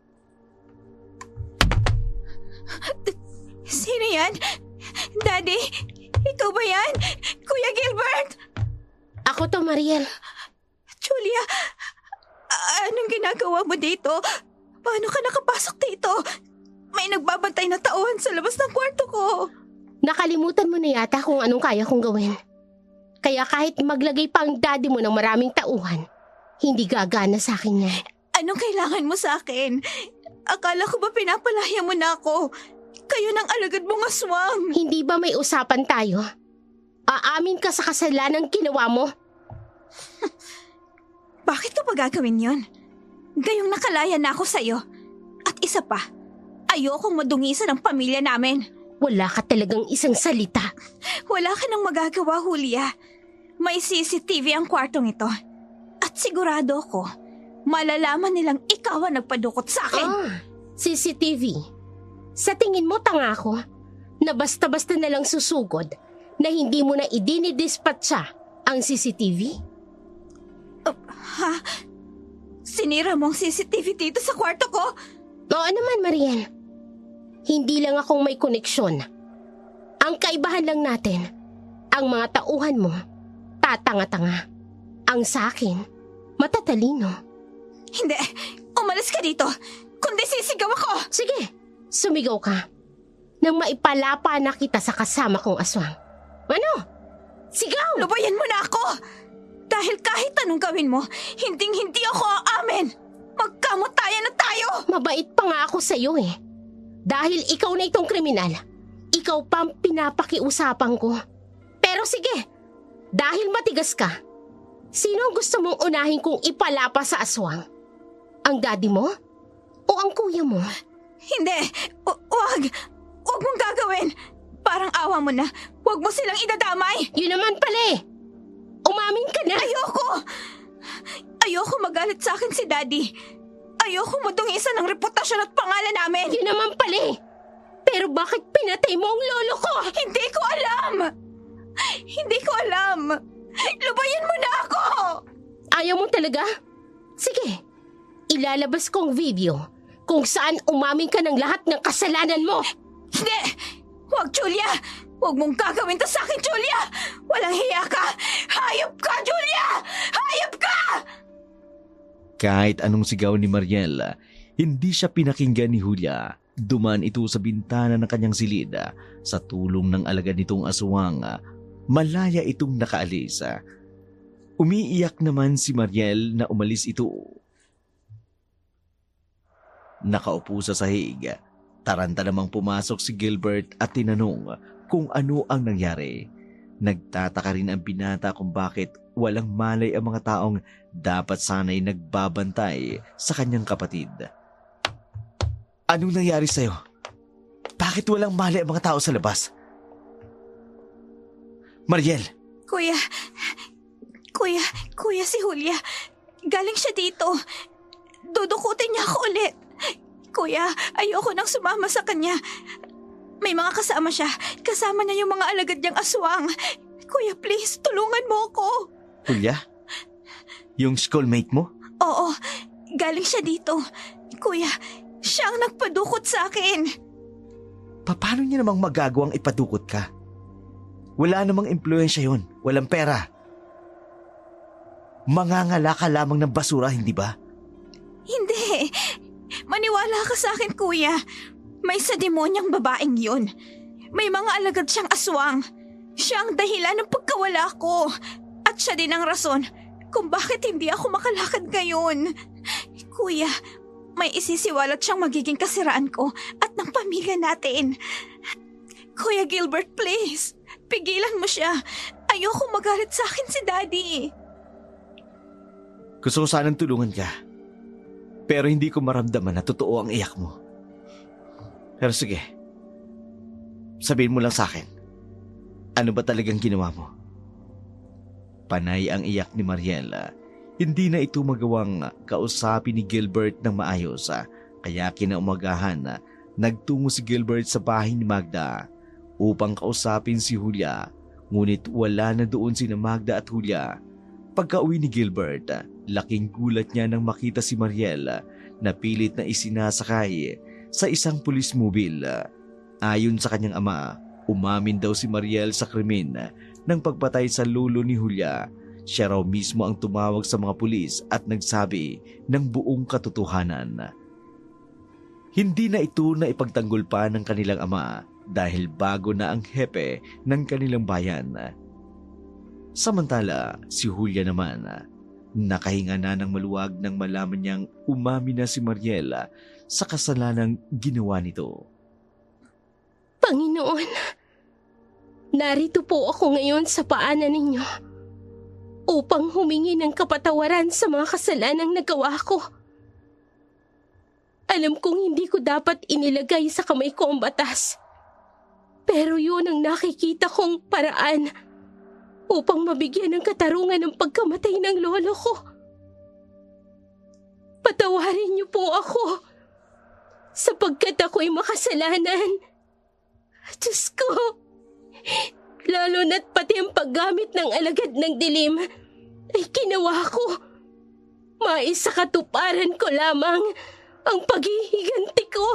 Sino yan? Daddy? Ikaw ba yan? Kuya Gilbert? Ako to, Mariel. Julia, anong ginagawa mo dito? Paano ka nakapasok dito? May nagbabantay na tauhan sa labas ng kwarto ko. Nakalimutan mo na yata kung anong kaya kong gawin. Kaya kahit maglagay pa ang daddy mo ng maraming tauhan, hindi gagana sa akin yan. Anong kailangan mo sa akin? Akala ko ba pinapalaya mo na ako? Kayo ng alagad mong aswang. Hindi ba may usapan tayo? Aamin ka sa kasalanan ginawa mo? Bakit ko pa gagawin yon? Gayong nakalaya na ako sa'yo. At isa pa, ayokong madungisan ang pamilya namin. Wala ka talagang isang salita. Wala ka nang magagawa, Julia. May CCTV ang kwartong ito. At sigurado ko, malalaman nilang ikaw ang nagpadukot sa akin. CCTV. Sa tingin mo tanga ako na basta-basta na lang susugod na hindi mo na idinidispatcha ang CCTV? Ha? Sinira mo ang CCTV dito sa kwarto ko? Oo naman, Mariel. Hindi lang akong may koneksyon. Ang kaibahan lang natin, ang mga tauhan mo, tatanga-tanga. Ang sa akin, matatalino. Hindi. Umalis ka dito. Kundi sisigaw ako. Sige, sumigaw ka. Nang maipalapa na kita sa kasama kong aswang. Ano? Sigaw! Lubayan mo na ako. Dahil kahit anong gawin mo, hinding-hindi ako aamin. Magkamatayan na tayo. Mabait pa nga ako sa'yo eh. Dahil ikaw na itong kriminal, ikaw pa ang pinapakiusapan ko. Pero sige, dahil matigas ka, Sino ang gusto mong unahin kung ipalapa sa aswang? Ang daddy mo? O ang kuya mo? Hindi! Wag! Wag mong gagawin! Parang awa mo na. Wag mo silang idadamay! Yun naman pala eh. Umamin ka na. Ayoko! Ayoko magalit sa akin si Daddy. Ayoko madungisan ng reputasyon at pangalan namin! Yun naman pala eh. Pero bakit pinatay mo ang lolo ko? Hindi ko alam! Hindi ko alam! Lubayan mo na ako! Ayaw mo talaga? Sige. Ilalabas kong video kung saan umamin ka ng lahat ng kasalanan mo. Hindi! Huwag, Julia! Huwag mong gagawin to sa akin, Julia! Walang hiya ka! Hayop ka, Julia! Hayop ka! Kahit anong sigaw ni Mariel, hindi siya pinakinggan ni Julia. Duman ito sa bintana ng kanyang silid. Sa tulong ng alagad nitong aswang, malaya itong nakaalis. Umiiyak naman si Mariel na umalis ito. Nakaupo sa sahig, taranta namang pumasok si Gilbert at tinanong kung ano ang nangyari. Nagtataka rin ang binata kung bakit walang malay ang mga taong dapat sana'y nagbabantay sa kanyang kapatid. Anong nangyari sa'yo? Bakit walang mali ang mga tao sa labas? Mariel! Kuya si Julia. Galing siya dito. Dudukutin niya ako ulit. Kuya, ayoko nang sumama sa kanya. May mga kasama siya. Kasama niya yung mga alagad niyang aswang. Kuya, please, tulungan mo ako. Julia? Yung schoolmate mo? Oo, galing siya dito. Kuya, siya ang nagpadukot sa akin. Paano niya namang magagawang ipadukot ka? Wala namang impluensya yun. Walang pera. Mangangala ka lamang ng basura, hindi ba? Hindi. Maniwala ka sa akin, kuya. May sa demonyang babaeng yun. May mga alagad siyang aswang. Siya ang dahilan ng pagkawala ko. At siya din ang rason kung bakit hindi ako makalakad ngayon. Kuya, may isisiwalat siyang magiging kasiraan ko at ng pamilya natin. Kuya Gilbert, please. Pigilan mo siya. Ayoko magalit sa akin si Daddy. Gusto ko sanang tulungan ka. Pero hindi ko maramdaman na totoo ang iyak mo. Pero sige. Sabihin mo lang sa akin. Ano ba talagang ginawa mo? Panay ang iyak ni Mariela. Hindi na ito magawang kausapin ni Gilbert ng maayos. Kaya kinaumagahan nagtungo si Gilbert sa bahay ni Magda upang kausapin si Julia. Ngunit wala na doon sina Magda at Julia. Pagka-uwi ni Gilbert, laking gulat niya nang makita si Mariel na pilit na isinasakay sa isang pulis mobil. Ayon sa kanyang ama, umamin daw si Mariel sa krimen ng pagpatay sa lolo ni Julia. Siya raw mismo ang tumawag sa mga pulis at nagsabi ng buong katotohanan. Hindi na ito na ipagtanggol pa ng kanilang ama dahil bago na ang hepe ng kanilang bayan. Samantala, si Julia naman, nakahinga na ng maluwag nang malaman niyang umamin na si Mariela sa kasalanang ginawa nito. Panginoon, narito po ako ngayon sa paanan ninyo upang humingi ng kapatawaran sa mga kasalanang nagawa ko. Alam kong hindi ko dapat inilagay sa kamay ko ang batas, pero yun ang nakikita kong paraan upang mabigyan ng katarungan ng pagkamatay ng lolo ko. Patawarin niyo po ako sapagkat ako'y makasalanan. Diyos ko, lalo na't pati ang paggamit ng alagad ng dilim ay ginawa ko. Mais sa katuparan ko lamang ang paghihiganti ko.